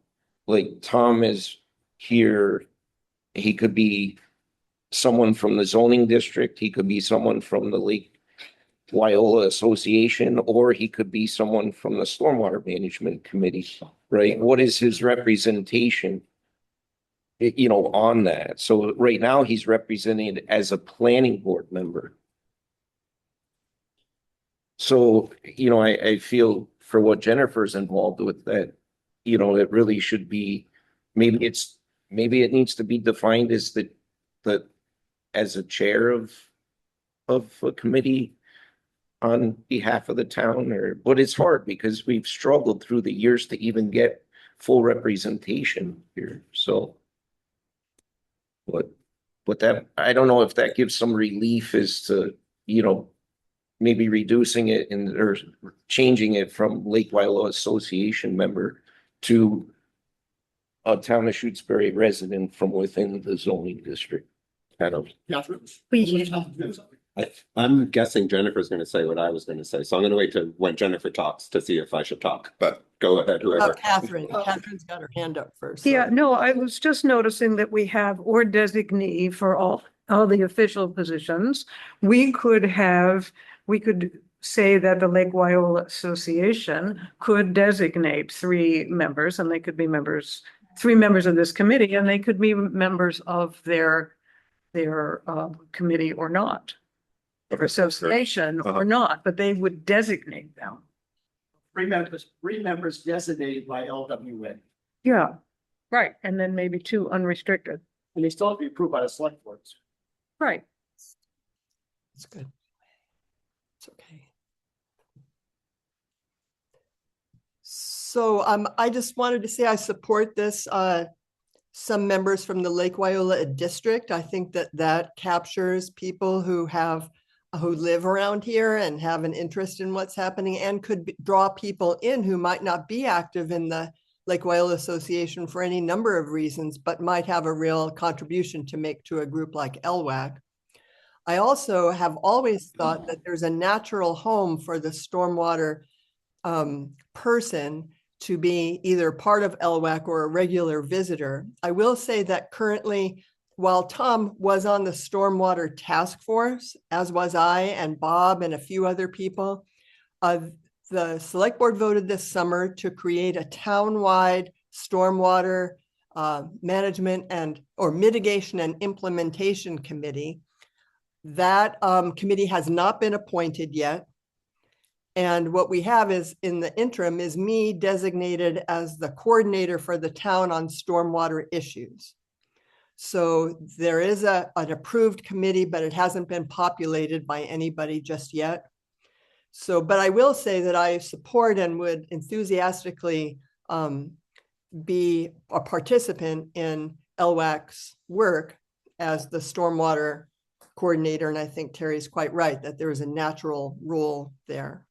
like Tom is here, he could be someone from the zoning district, he could be someone from the Lake Wyola Association, or he could be someone from the Stormwater Management Committee, right? What is his representation, on that? So right now he's represented as a planning board member. So, I feel for what Jennifer's involved with that, it really should be, maybe it needs to be defined as as a chair of a committee on behalf of the town, but it's hard because we've struggled through the years to even get full representation here. So, but that, I don't know if that gives some relief as to, maybe reducing it or changing it from Lake Wyola Association member to a town of Shutesbury resident from within the zoning district. Kind of. I'm guessing Jennifer's going to say what I was going to say, so I'm going to wait to when Jennifer talks to see if I should talk, but go ahead, whoever. Catherine's got her hand up first. Yeah, sorry. no, I was just noticing that we have or designee for all the official positions. We could say that the Lake Wyola Association could designate 3 members, and they could be 3 members of this committee, and they could be members of their committee or not, or association or not, but they would designate them. 3 members designated by LWA. Yeah, right. And then maybe 2 unrestricted. And they still have to be approved by the select boards. Right. It's good. It's okay. So I just wanted to say I support this. Some members from the Lake Wyola district. I think that that captures people who live around here and have an interest in what's happening and could draw people in who might not be active in the Lake Wyola Association for any number of reasons, but might have a real contribution to make to a group like LWAC. I also have always thought that there's a natural home for the stormwater person to be either part of LWAC or a regular visitor. I will say that currently, while Tom was on the stormwater task force, as was I and Bob and a few other people, the select board voted this summer to create a town-wide stormwater management or mitigation and implementation committee. That committee has not been appointed yet. And what we have is in the interim is me designated as the coordinator for the town on stormwater issues. So there is an approved committee, but it hasn't been populated by anybody just yet. So, but I will say that I support and would enthusiastically be a participant in LWAC's work as the stormwater coordinator. And I think Terry's quite right that there is a natural role there.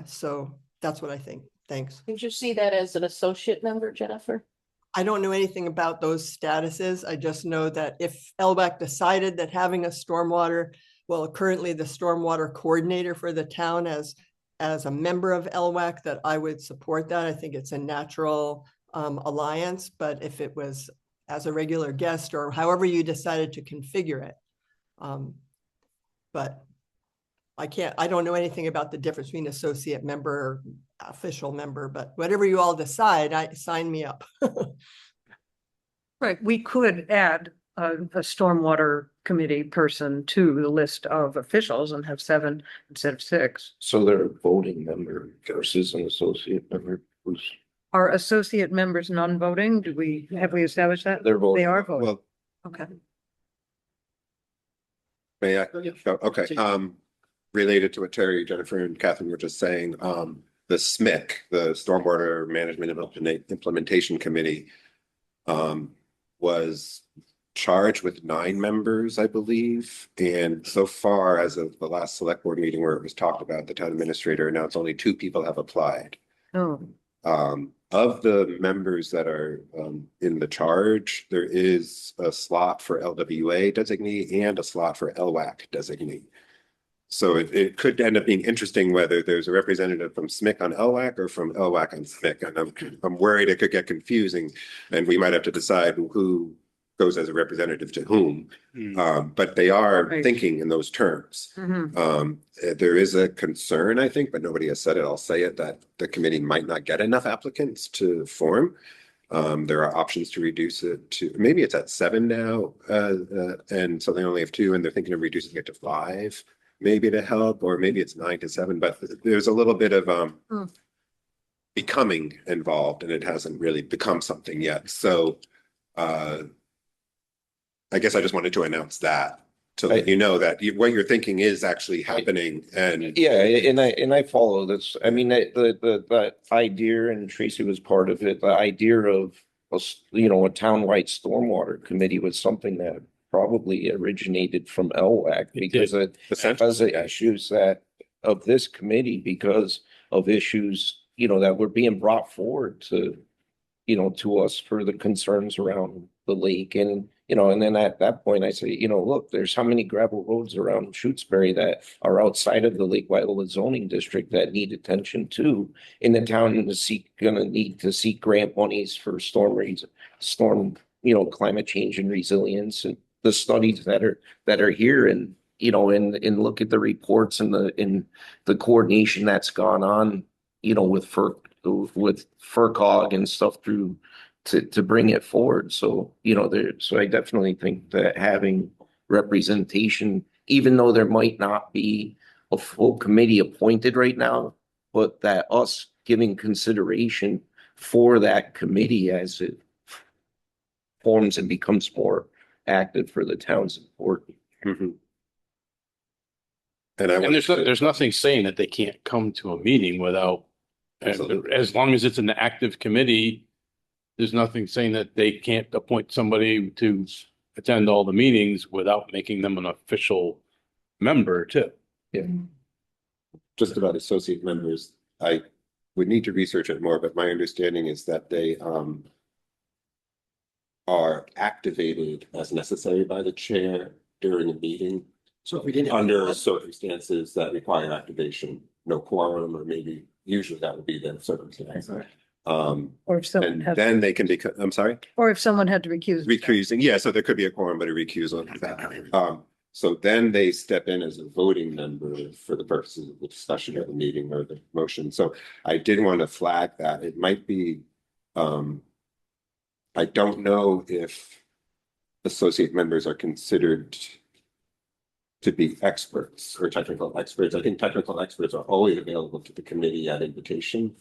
So that's what I think. Thanks. Did you see that as an associate member, Jennifer? I don't know anything about those statuses. I just know that if LWAC decided that having a stormwater, well, currently the stormwater coordinator for the town as a member of LWAC, that I would support that. I think it's a natural alliance, but if it was as a regular guest or however you decided to configure it. But I don't know anything about the difference between associate member or official member, but whatever you all decide, sign me up. Right, we could add a stormwater committee person to the list of officials and have 7 instead of 6. So they're a voting member versus an associate member who's. Are associate members non-voting? Have we established that? They're voting. They are voting. Well, Okay. may I? Yeah. Oh, okay, related to what Terry, Jennifer, and Catherine were just saying, the SMIC, the Stormwater Management and Implementation Committee, was charged with 9 members, I believe. And so far, as of the last select board meeting where it was talked about, the town administrator announced only 2 people have applied. Oh, Of the members that are in the charge, there is a slot for LWA designee and a slot for LWAC designee. So it could end up being interesting whether there's a representative from SMIC on LWAC or from LWAC on SMIC. And I'm worried it could get confusing and we might have to decide who goes as a representative to whom. But they are Right. thinking in those terms. There is a concern, I think, but nobody has said it. I'll say it, that the committee might not get enough applicants to form. There are options to reduce it to, maybe it's at 7 now, and so they only have 2 and they're thinking of reducing it to 5, maybe to help, or maybe it's 9 to 7, but there's a little bit of becoming involved and it hasn't really become something yet. So I guess I just wanted to announce that to let you know that what you're thinking is actually happening. And Yeah, and I follow this. I mean, the idea, and Tracy was part of it, the idea of a townwide stormwater committee was something that probably originated from LWAC because of the issues of this committee, because of issues, that were being brought forward to us for the concerns around the lake. And then at that point I say, look, there's how many gravel roads around Shutesbury that are outside of the Lake Wyola zoning district that need attention too. And the town gonna need to seek grant monies for climate change and resilience, and the studies that are here, and and look at the reports and the coordination that's gone on, with FERCog and stuff through to bring it forward. So, so I definitely think that having representation, even though there might not be a full committee appointed right now, but that us giving consideration for that committee as it forms and becomes more active for the town's important. and And there's nothing saying that they can't come to a meeting without And as long as it's an active committee, there's nothing saying that they can't appoint somebody to attend all the meetings without making them an official member too. Just about associate members, I would need to research it more, but my understanding is that they are activated as necessary by the chair during a meeting So if we didn't. under circumstances that require activation, no quorum, or maybe usually that would be the circumstance. Or if someone And had, then they can become, I'm sorry, or if someone had to recuse. themselves. recusing, yeah, so there could be a quorum, but a recusal. So then they step in as a voting member for the purposes of the discussion of the meeting or the motion. So I did want to flag that. It might be, I don't know if associate members are considered to be experts or technical experts. I think technical experts are always available to the committee at invitation.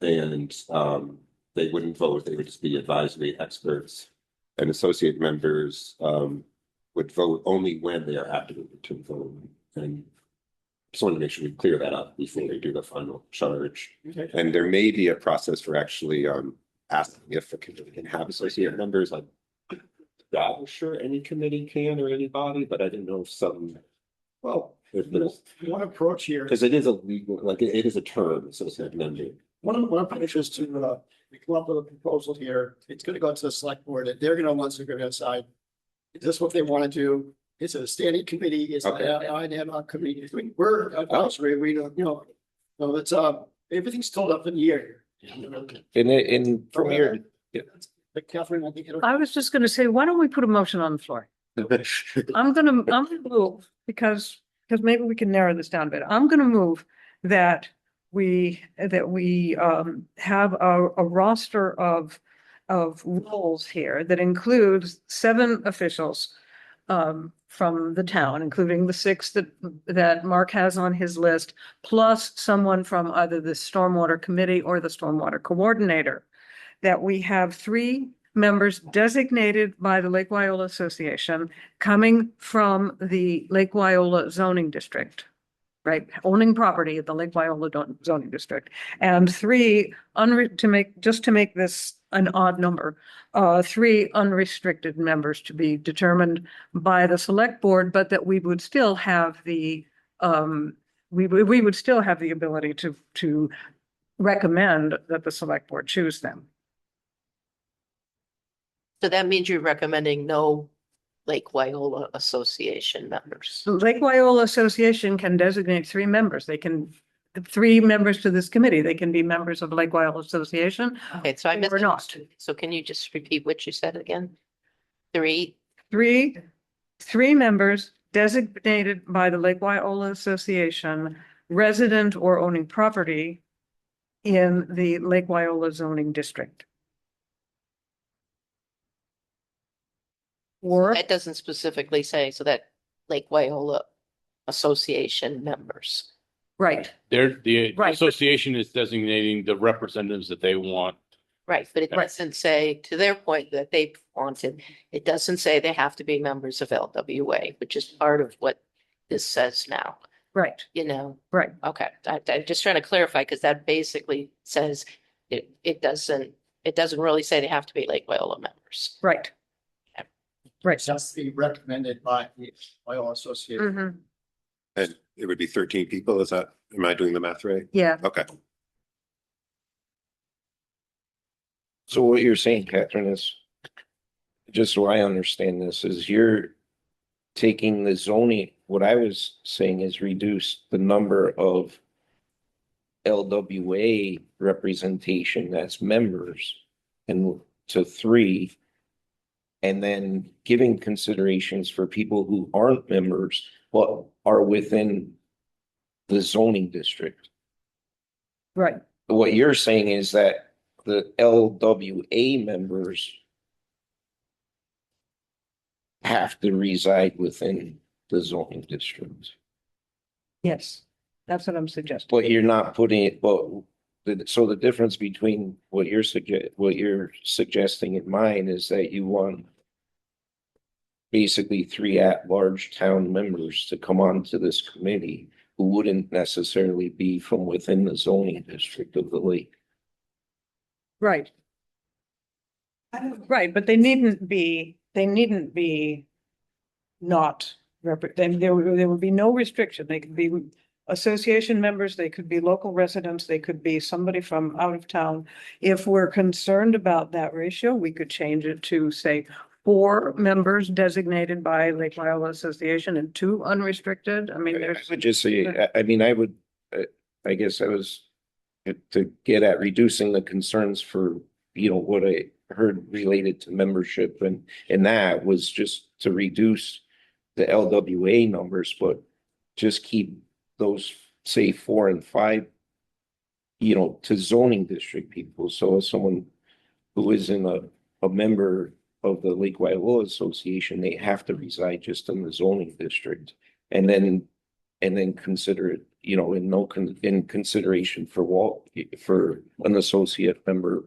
And they wouldn't vote, they would just be advisory experts. And associate members would vote only when they are activated to vote. And just want to make sure we clear that up before we do the final charge. Okay. And there may be a process for actually asking if a committee can have associate members, like I'm sure any committee can or anybody, but I didn't know if some, Well, if there's, one approach here. because it is a legal, like it is a term, associate member. One approach is to, we come up with a proposal here. It's gonna go to the select board, and they're gonna once they're gonna decide. Is this what they wanna do? Is it a standing committee? Is it Okay. an ad hoc committee? We're advisory, we don't, so it's, everything's still up in the air. In from your, But Catherine, I think. I was just gonna say, why don't we put a motion on the floor? I'm gonna move because maybe we can narrow this down a bit. I'm gonna move that we have a roster of roles here that includes 7 officials from the town, including the 6 that Mark has on his list, plus someone from either the Stormwater Committee or the Stormwater Coordinator. That we have 3 members designated by the Lake Wyola Association coming from the Lake Wyola zoning district, right? Owning property at the Lake Wyola zoning district. And 3, to make this an odd number, 3 unrestricted members to be determined by the select board, but that we would still have the, we would still have the ability to recommend that the select board choose them. So that means you're recommending no Lake Wyola Association members. The Lake Wyola Association can designate 3 members. They can, 3 members to this committee. They can be members of the Lake Wyola Association. Okay, so I missed. Or not. So can you just repeat what you said again? 3, 3 members designated by the Lake Wyola Association, resident or owning property in the Lake Wyola zoning district. Or, that doesn't specifically say, so that Lake Wyola Association members. right, The Right. association is designating the representatives that they want. Right, but it Right. doesn't say, to their point that they wanted, it doesn't say they have to be members of LWA, which is part of what this says now, right, right. Okay, I'm just trying to clarify, because that basically says it doesn't really say they have to be Lake Wyola members. Right. Right. Just be recommended by the Wyola Association. Mhm. And it would be 13 people, is that, am I doing the math right? Yeah, Okay. so what you're saying, Catherine, is, just so I understand this, is you're taking the zoning, what I was saying is reduce the number of LWA representation that's members and to 3. And then giving considerations for people who aren't members, but are within the zoning district. right. What you're saying is that the LWA members have to reside within the zoning district. Yes, that's what I'm suggesting. But you're not putting it, so the difference between what you're suggesting in mine is that you want basically 3 at-large town members to come on to this committee who wouldn't necessarily be from within the zoning district of the lake. Right, I don't, right, but they needn't be not then there would be no restriction. They could be association members, they could be local residents, they could be somebody from out of town. If we're concerned about that ratio, we could change it to say 4 members designated by Lake Wyola Association and 2 unrestricted. I mean, I there's, would just say, I mean, I guess I was to get at reducing the concerns for, what I heard related to membership and that was just to reduce the LWA numbers, but just keep those, say, 4 and 5, to zoning district people. So as someone who isn't a member of the Lake Wyola Association, they have to reside just in the zoning district. And then consider it, in consideration for for an associate member,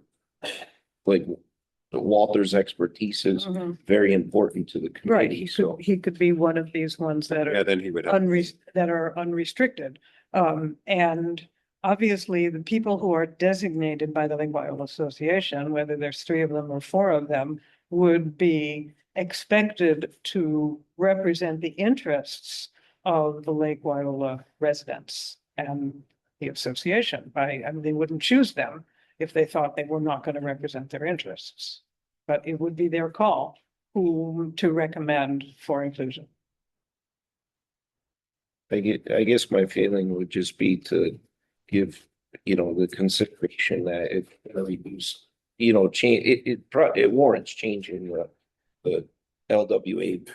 like Walter's expertise is Mhm. very important to the right, committee, so. he could be one of these ones that Yeah, are then he would have. that are unrestricted. And obviously the people who are designated by the Lake Wyola Association, whether there's 3 of them or 4 of them, would be expected to represent the interests of the Lake Wyola residents and the association. I mean, they wouldn't choose them if they thought they were not going to represent their interests. But it would be their call who to recommend for inclusion. I guess my feeling would just be to give, the consideration that if we use, change, it warrants changing the LWA,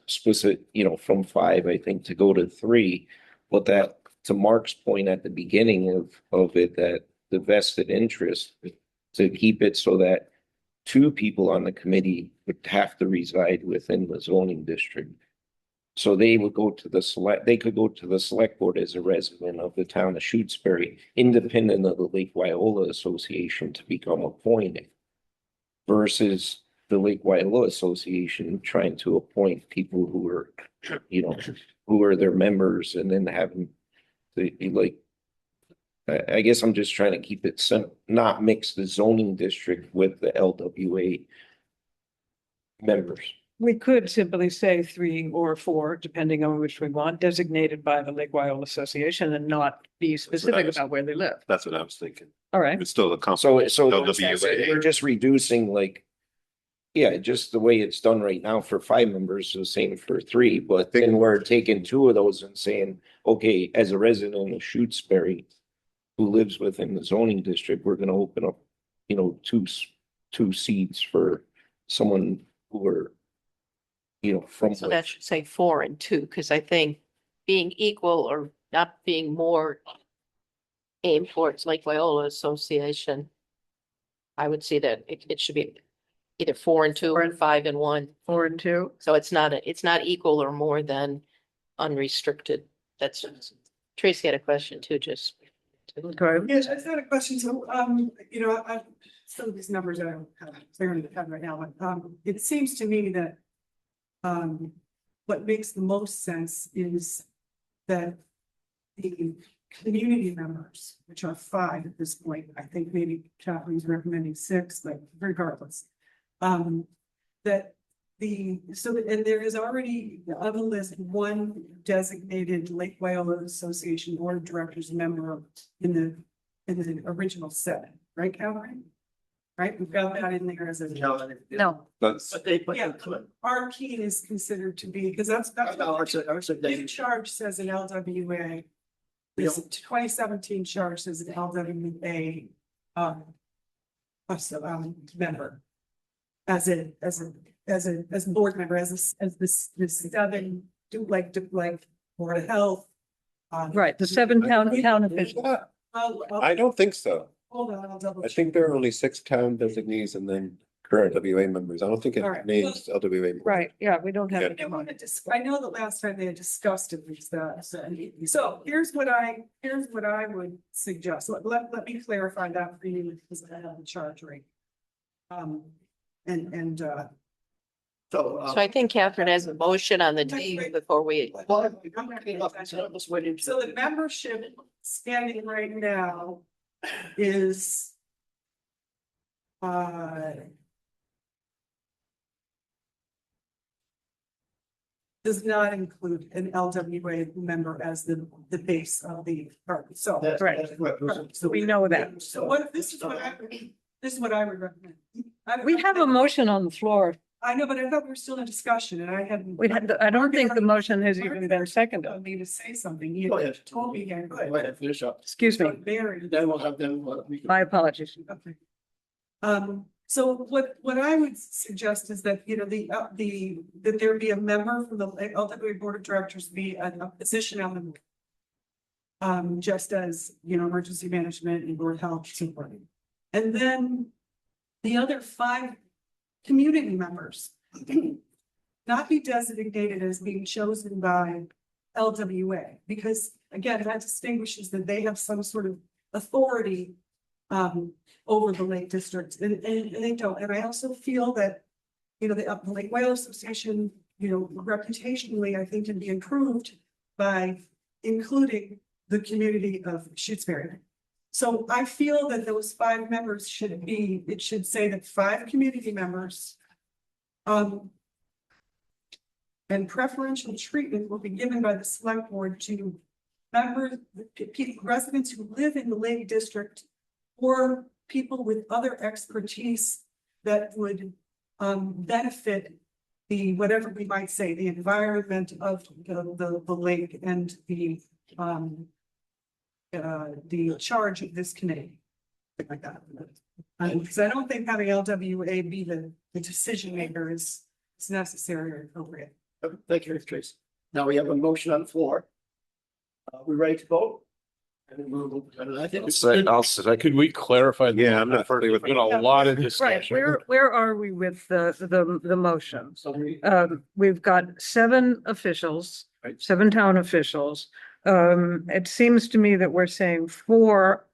specific, from 5, I think, to go to 3. But that, to Mark's point at the beginning of it, that the vested interest to keep it so that 2 people on the committee would have to reside within the zoning district. So they would go to they could go to the select board as a resident of the town of Shutesbury, independent of the Lake Wyola Association, to become appointed. Versus the Lake Wyola Association trying to appoint people who are, who are their members and then having like. I guess I'm just trying to keep it not mix the zoning district with the LWA members. We could simply say 3 or 4, depending on which we want, designated by the Lake Wyola Association and not be specific about where they live. That's what I was thinking. All right. It's still a So LWA. we're just reducing just the way it's done right now for 5 members, the same for 3, but then we're taking 2 of those and saying, okay, as a resident of Shutesbury who lives within the zoning district, we're gonna open up, 2 seats for someone who are, from. So that should say 4 and 2, because I think being equal or not being more aimed towards Lake Wyola Association, I would see that it should be either 4 and 2 or 5 and 1. 4 and 2. So it's not equal or more than unrestricted. That's Tracy had a question too, just. Okay. yes, I just had a question. So, some of these numbers I don't have clear in the head right now, but, it seems to me that, what makes the most sense is that the community members, which are 5 at this point, I think maybe Kathleen's recommending 6, but regardless. And there is already on the list 1 designated Lake Wyola Association Board of Directors member in the original 7, right, Catherine? Right, we've got that in there as a. No, That's, But they put. Yeah, our key is considered to be, because that's Ours are the charge says an LWA. This 2017 charge says an LWA, member. As a board member, as this 7, like Board of Health. right, the 7 town officials. I don't think so. Hold on, I'll double. I think there are only 6 town designees and then current WA members. I don't think All right. it names LWA. Right, yeah, we don't have. Yeah. any I more. wanted to, I know that last time they had discussed it, was that, so here's what I would suggest, let me clarify that for you, because I have the charge rate. And So. So I think Catherine has a motion on the table before we, Well, I'm wrapping up, so let's wait in. So the membership standing right now is does not include an LWA member as the base of the party. So, Right. So We know that. so what if this is what I would recommend. We have a motion on the floor. I know, but I thought we were still in discussion and I hadn't. I don't think the motion has even been seconded. I me to say something. Go You ahead. told me here. Go ahead, finish up. Excuse me, Very. Then we'll have them. my apologies. Okay. So what I would suggest is that, you know, that there be a member from the LWA Board of Directors be a position on the board. Just as, you know, emergency management and board health support. And then the other 5 community members not be designated as being chosen by LWA, because again, that distinguishes that they have some sort of authority over the Lake District, and they don't. And I also feel that, you know, the Lake Wyola Association, you know, reputationally, I think can be improved by including the community of Shutesbury. So I feel that those 5 members it should say that 5 community members and preferential treatment will be given by the select board to members, residents who live in the Lake District, or people with other expertise that would benefit whatever we might say, the environment of the lake and the charge of this committee. Something like that. Because I don't think having LWA be the decision maker is necessary or appropriate. Thank you, Trace. Now we have a motion on the floor. We ready to vote? And then and I think. Could we clarify? Yeah, I'm not There's been a lot of Right, discussion. where are we with the motion? So we, We've got 7 officials, Right. 7 town officials. It seems to me that we're saying 4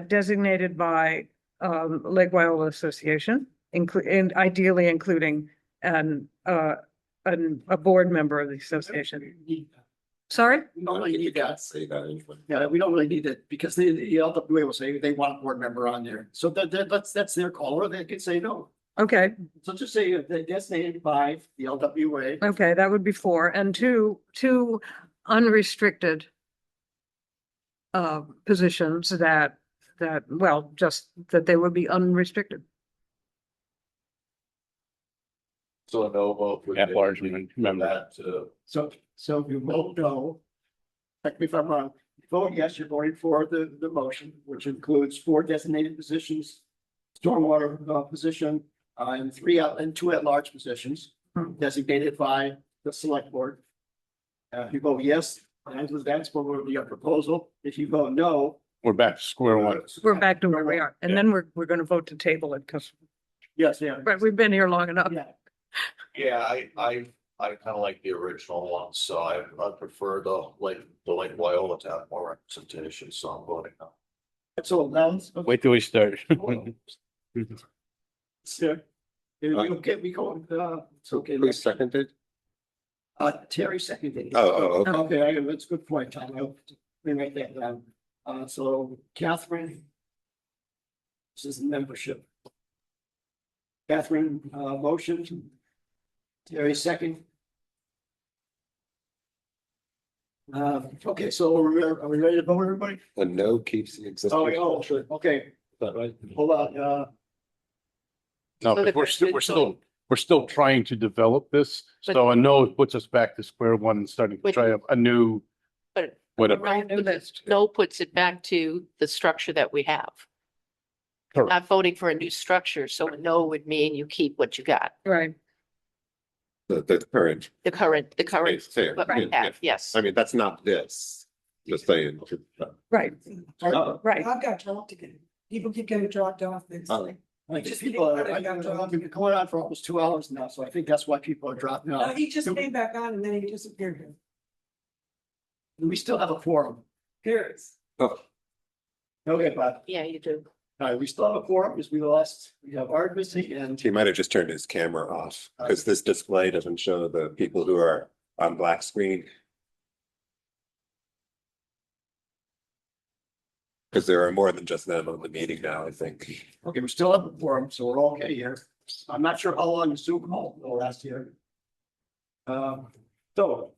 designated by Lake Wyola Association, and ideally including a board member of the association. Sorry? we don't really need that. Say that anyway. Yeah, we don't really need it because the LWA will say they want a board member on there. So that's their call, or they could say no. Okay, So just say they're designated by the LWA. okay, that would be 4, and two unrestricted positions that, well, just that they would be unrestricted. So a no vote. would At large, be member. that, So if you vote no, correct me if I'm wrong, vote yes, you're voting for the motion, which includes 4 designated positions, stormwater position, and 2 at-large positions designated by the select board. If you vote yes, that's what would be your proposal. If you vote no. We're back to square one. We're back to where we are, and then we're gonna vote to table it, because, Yes, yeah. right, we've been here long enough. Yeah. yeah, I kind of like the original one, so I prefer the Lake Wyola to have more representation, so I'm voting no. So now. Wait till we start. Sir. Okay, we go, it's okay. Who seconded? Terry seconded. Oh, okay. Okay, that's a good point, Tom. Let me write that down. So Catherine. This is membership. Catherine, motion. Terry second. Okay, so are we ready to vote, everybody? A no keeps the existing. Oh, sure. Okay, Is that right? hold on, No, So the but we're still trying to develop this. But- So a no puts us back to square one and starting to But- try a new, but whatever. Right, new list. no puts it back to the structure that we have. Correct. Not voting for a new structure, so a no would mean you keep what you got, Right, The current. the current, Space here. what we Yeah, have, yes. I mean, that's not this, just saying. right, right. I've got dropped again. People keep getting dropped off. It's Oh. like, I Just think people, think about it, I've been going on for almost 2 hours now, so I think that's why people are dropping no, off. he just came back on and then he disappeared. We still have a forum. Here it is. Oh, Okay, but Yeah, you do. We still have a quorum because we have Art missing and He might have just turned his camera off because this display doesn't show the people who are on black screen. Because there are more than just them on the meeting now, I think. okay, we still have a quorum, so we're okay here. I'm not sure how long the Zoom call will last here. So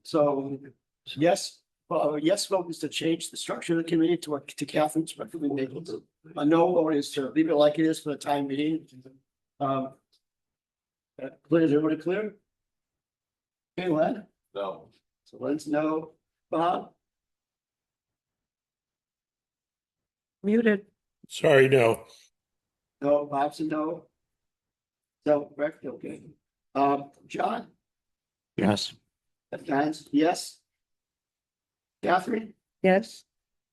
yes, yes vote is to change the structure of the committee to Catherine's recommendation. A no vote is to leave it like it is for the time being. Clear, is everybody clear? Okay, Len? No. So Len's no. Bob? Muted. Sorry, no. No, Bob's a no. So, correct, okay. John? Yes. John's yes. Catherine? Yes.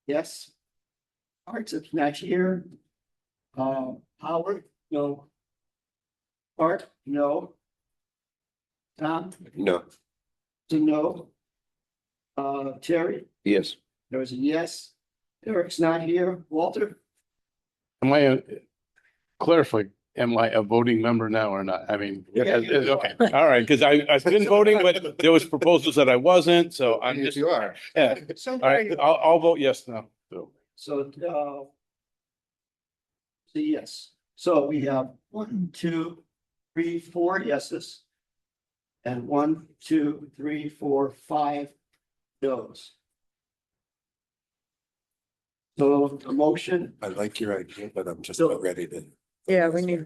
Yes. Art's not here. Howard? No. Art? No. Tom? No, A no. Terry? Yes. There was a yes. Eric's not here. Walter? Am I, clarify, am I a voting member now or not? I mean, Yeah, you are. okay, all right, because I've been voting, but there was proposals that I wasn't, so I'm just, you are. yeah. So All right, I'll vote yes now. So, yes. So we have 1, 2, 3, 4 yeses. And 1, 2, 3, 4, 5 no's. So the motion, I like your idea, but I'm just So- not ready to. Yeah, we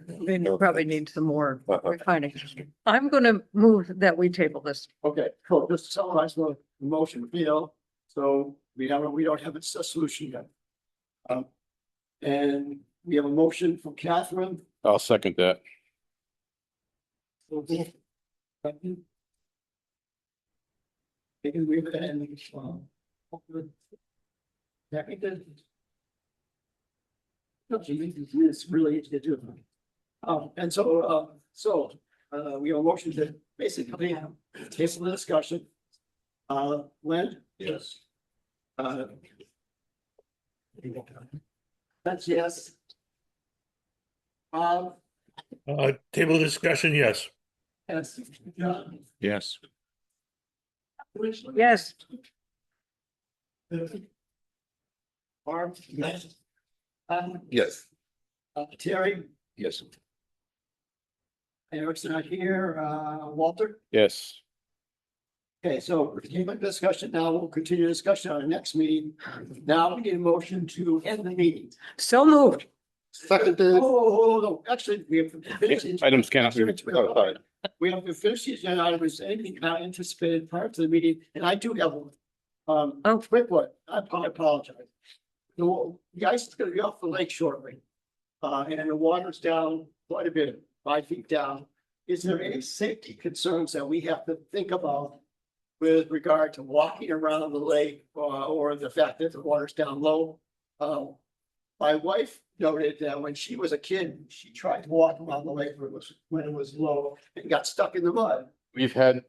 probably need some more Uh-uh. refining. I'm gonna move that we table this. okay, cool, just to summarize the motion, so we don't have a solution yet. And we have a motion from Catherine. I'll second that. Taken we have it and it's really easy to do. And so, we have a motion to basically table the discussion. Len? Yes. That's yes. Table discussion, yes. Yes. John? Yes. Yes. Barb? Yes. Yes. Terry? Yes. Eric's not here. Walter? Yes. Okay, so we're continuing the discussion now. We'll continue discussion on the next meeting. Now we need a motion to end the meeting. So moved. Oh, actually, we have. to finish it. Items cannot be. Oh, sorry. We have to finish the agenda item. Is anything not anticipated prior to the meeting? And I do have one. Quick one. I apologize. The ice is gonna be off the lake shortly. And the water's down quite a bit, 5 feet down. Is there any safety concerns that we have to think about with regard to walking around the lake, or the fact that the water's down low? My wife noted that when she was a kid, she tried to walk around the lake when it was low and got stuck in the mud. We've had,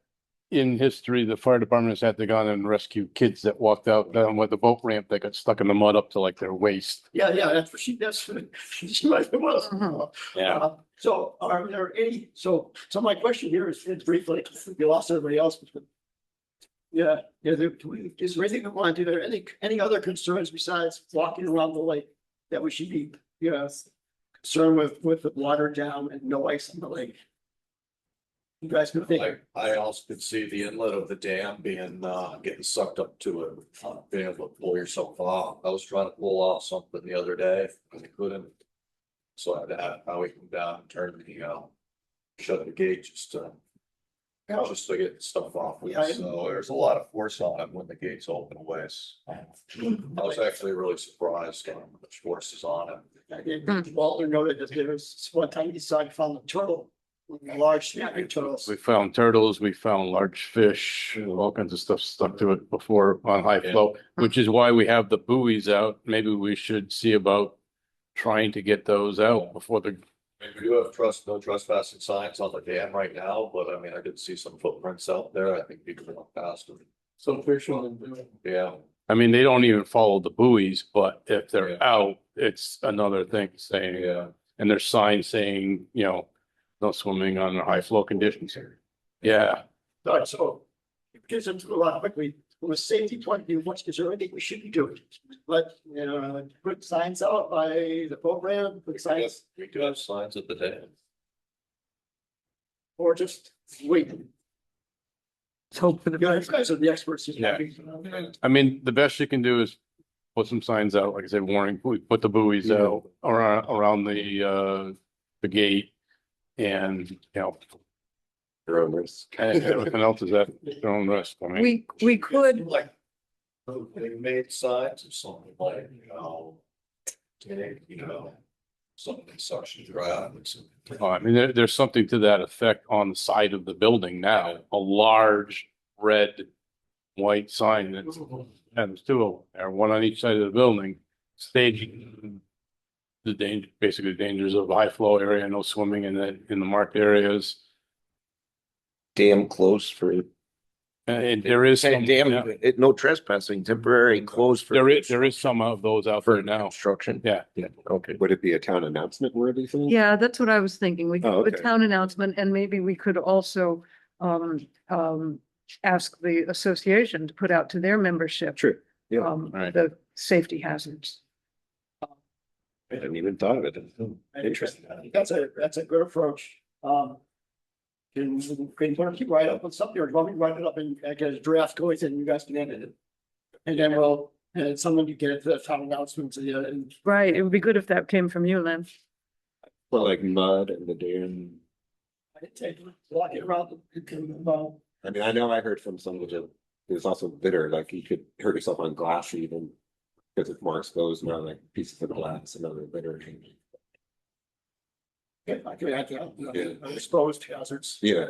in history, the fire department has had to go and rescue kids that walked out down with the boat ramp that got stuck in the mud up to like their waist. Yeah, that's what she might have was. Yeah. So are there any, so my question here is briefly, we lost everybody else. Yeah, is there anything we want to do? Are there any other concerns besides walking around the lake that we should be, concerned with the water down and no ice in the lake? You guys can think. I also could see the inlet of the dam being, getting sucked up to it, being able to pull yourself off. I was trying to pull off something the other day, and I couldn't. So I had to have Howie come down and turn the, shut the gate just to get stuff off. Yeah, So there's a lot of force on it when the gates open away. I was actually really surprised how much force is on it. Walter noted that there was one time he saw, found a turtle, a large snapping turtles. We found turtles, we found large fish, all kinds of stuff stuck to it before on high flow, which is why we have the buoys out. Maybe we should see about trying to get those out before the. We do have no trespassing signs on the dam right now, but I mean, I did see some footprints out there. I think people walk past them. Some fish on it. Yeah. I mean, they don't even follow the buoys, but if they're Yeah. out, it's another thing saying, and there's signs saying, no swimming on high flow conditions. Yeah, All right, so it gets into a lot quickly. From a safety point of view, is there anything we should be doing? Put signs out by the program, put signs, We do have signs at the dam. or just wait? Let's hope for the You best. guys are the experts. Yeah. I mean, the best you can do is put some signs out, like I said, warning, we put the buoys out around the gate. And, Your own risk. everything else is at their own risk. I mean, We could, Like, they made signs or something like, something suction drive and some. I mean, there's something to that effect on the side of the building now, a large red, white sign that's, and there's two of them there, one on each side of the building, staging the danger, basically the dangers of high flow area, no swimming in the marked areas. Dam closed for, And there is some, dam, no trespassing, temporary closed for. there is some of those out For there now. construction. Yeah. Yeah, okay. Would it be a town announcement worthy thing? yeah, that's what I was thinking. We could Oh, do a okay. town announcement and maybe we could also ask the association to put out to their membership. True. Yeah. Right. The safety hazards. I hadn't even thought of it. Interesting. That's a good approach. Can you want to keep right up on something, or do you want me to write it up and get a draft going and you guys can edit it? And then and someone can get it to the town announcements and Right, it would be good if that came from you, Lynn. Well, like mud and the dam. I take walk it around. I mean, I know I heard from somebody that it was also bitter, like you could hurt yourself on glass even. Because it's more exposed now, like pieces of glass and other bitter. Yeah, I can add that, exposed hazards. Yeah.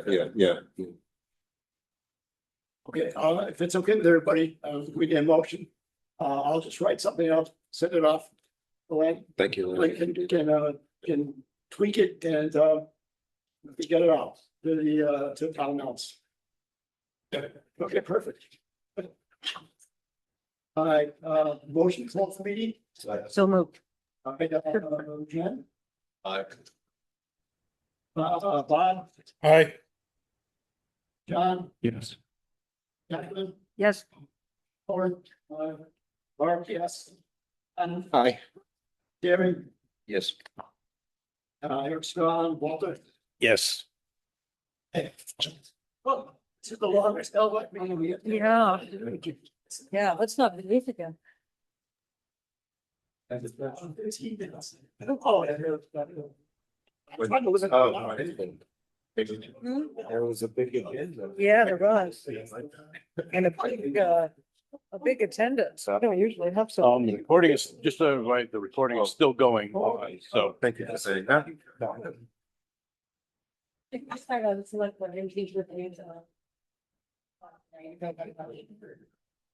Okay, if it's okay with everybody, we get a motion. I'll just write something up, send it off. Elaine, Thank you. Elaine can tweak it and we get it out to the town announce. Okay, perfect. All right, motion to close the meeting. So moved. Okay, Jen, I Bob, Hi. John, Yes. Jacqueline, Yes, Lauren, Barb, yes. And Hi. Gary, Yes. Eric Strawn, Walter. Yes. Hey. Oh, this is the longest LWAC meeting we have. yeah, yeah, let's not believe again. Oh, yeah. I'm trying to listen. There was a big event. Yeah, there was. And a big attendance. I don't usually have so. The recording is, just so right, the recording is still going, so. Thank you for saying that. I started out as select board, and these were things,